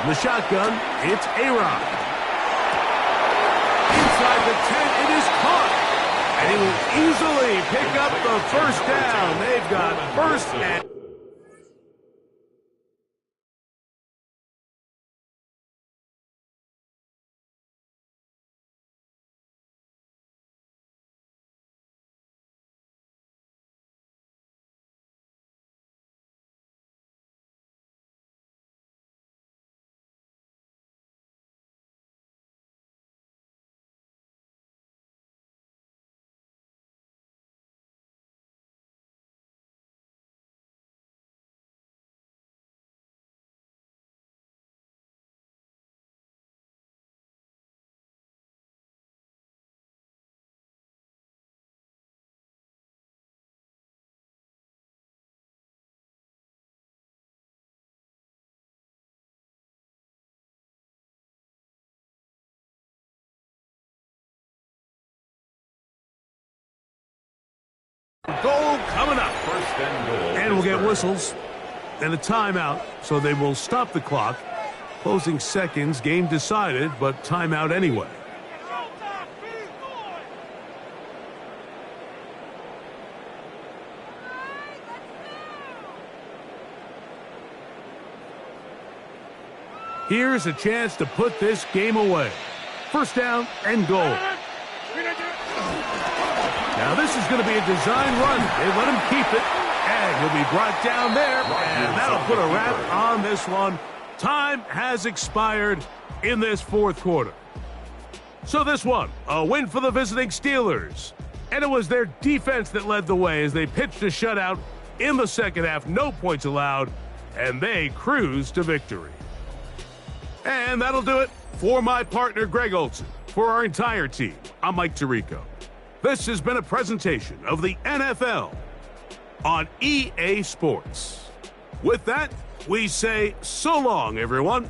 From the shotgun, it's A-Rod. Inside the 10, it is caught. And he will easily pick up the first down. They've got first and Goal coming up. First and goal. And we'll get whistles and a timeout, so they will stop the clock. Closing seconds, game decided, but timeout anyway. Here's a chance to put this game away. First down and goal. Now this is going to be a design run. They let him keep it, and he'll be brought down there, and that'll put a wrap on this one. Time has expired in this fourth quarter. So this one, a win for the visiting Steelers. And it was their defense that led the way as they pitched a shutout in the second half. No points allowed, and they cruised to victory. And that'll do it for my partner, Greg Olson. For our entire team, I'm Mike Tirico. This has been a presentation of the NFL on EA Sports. With that, we say so long, everyone.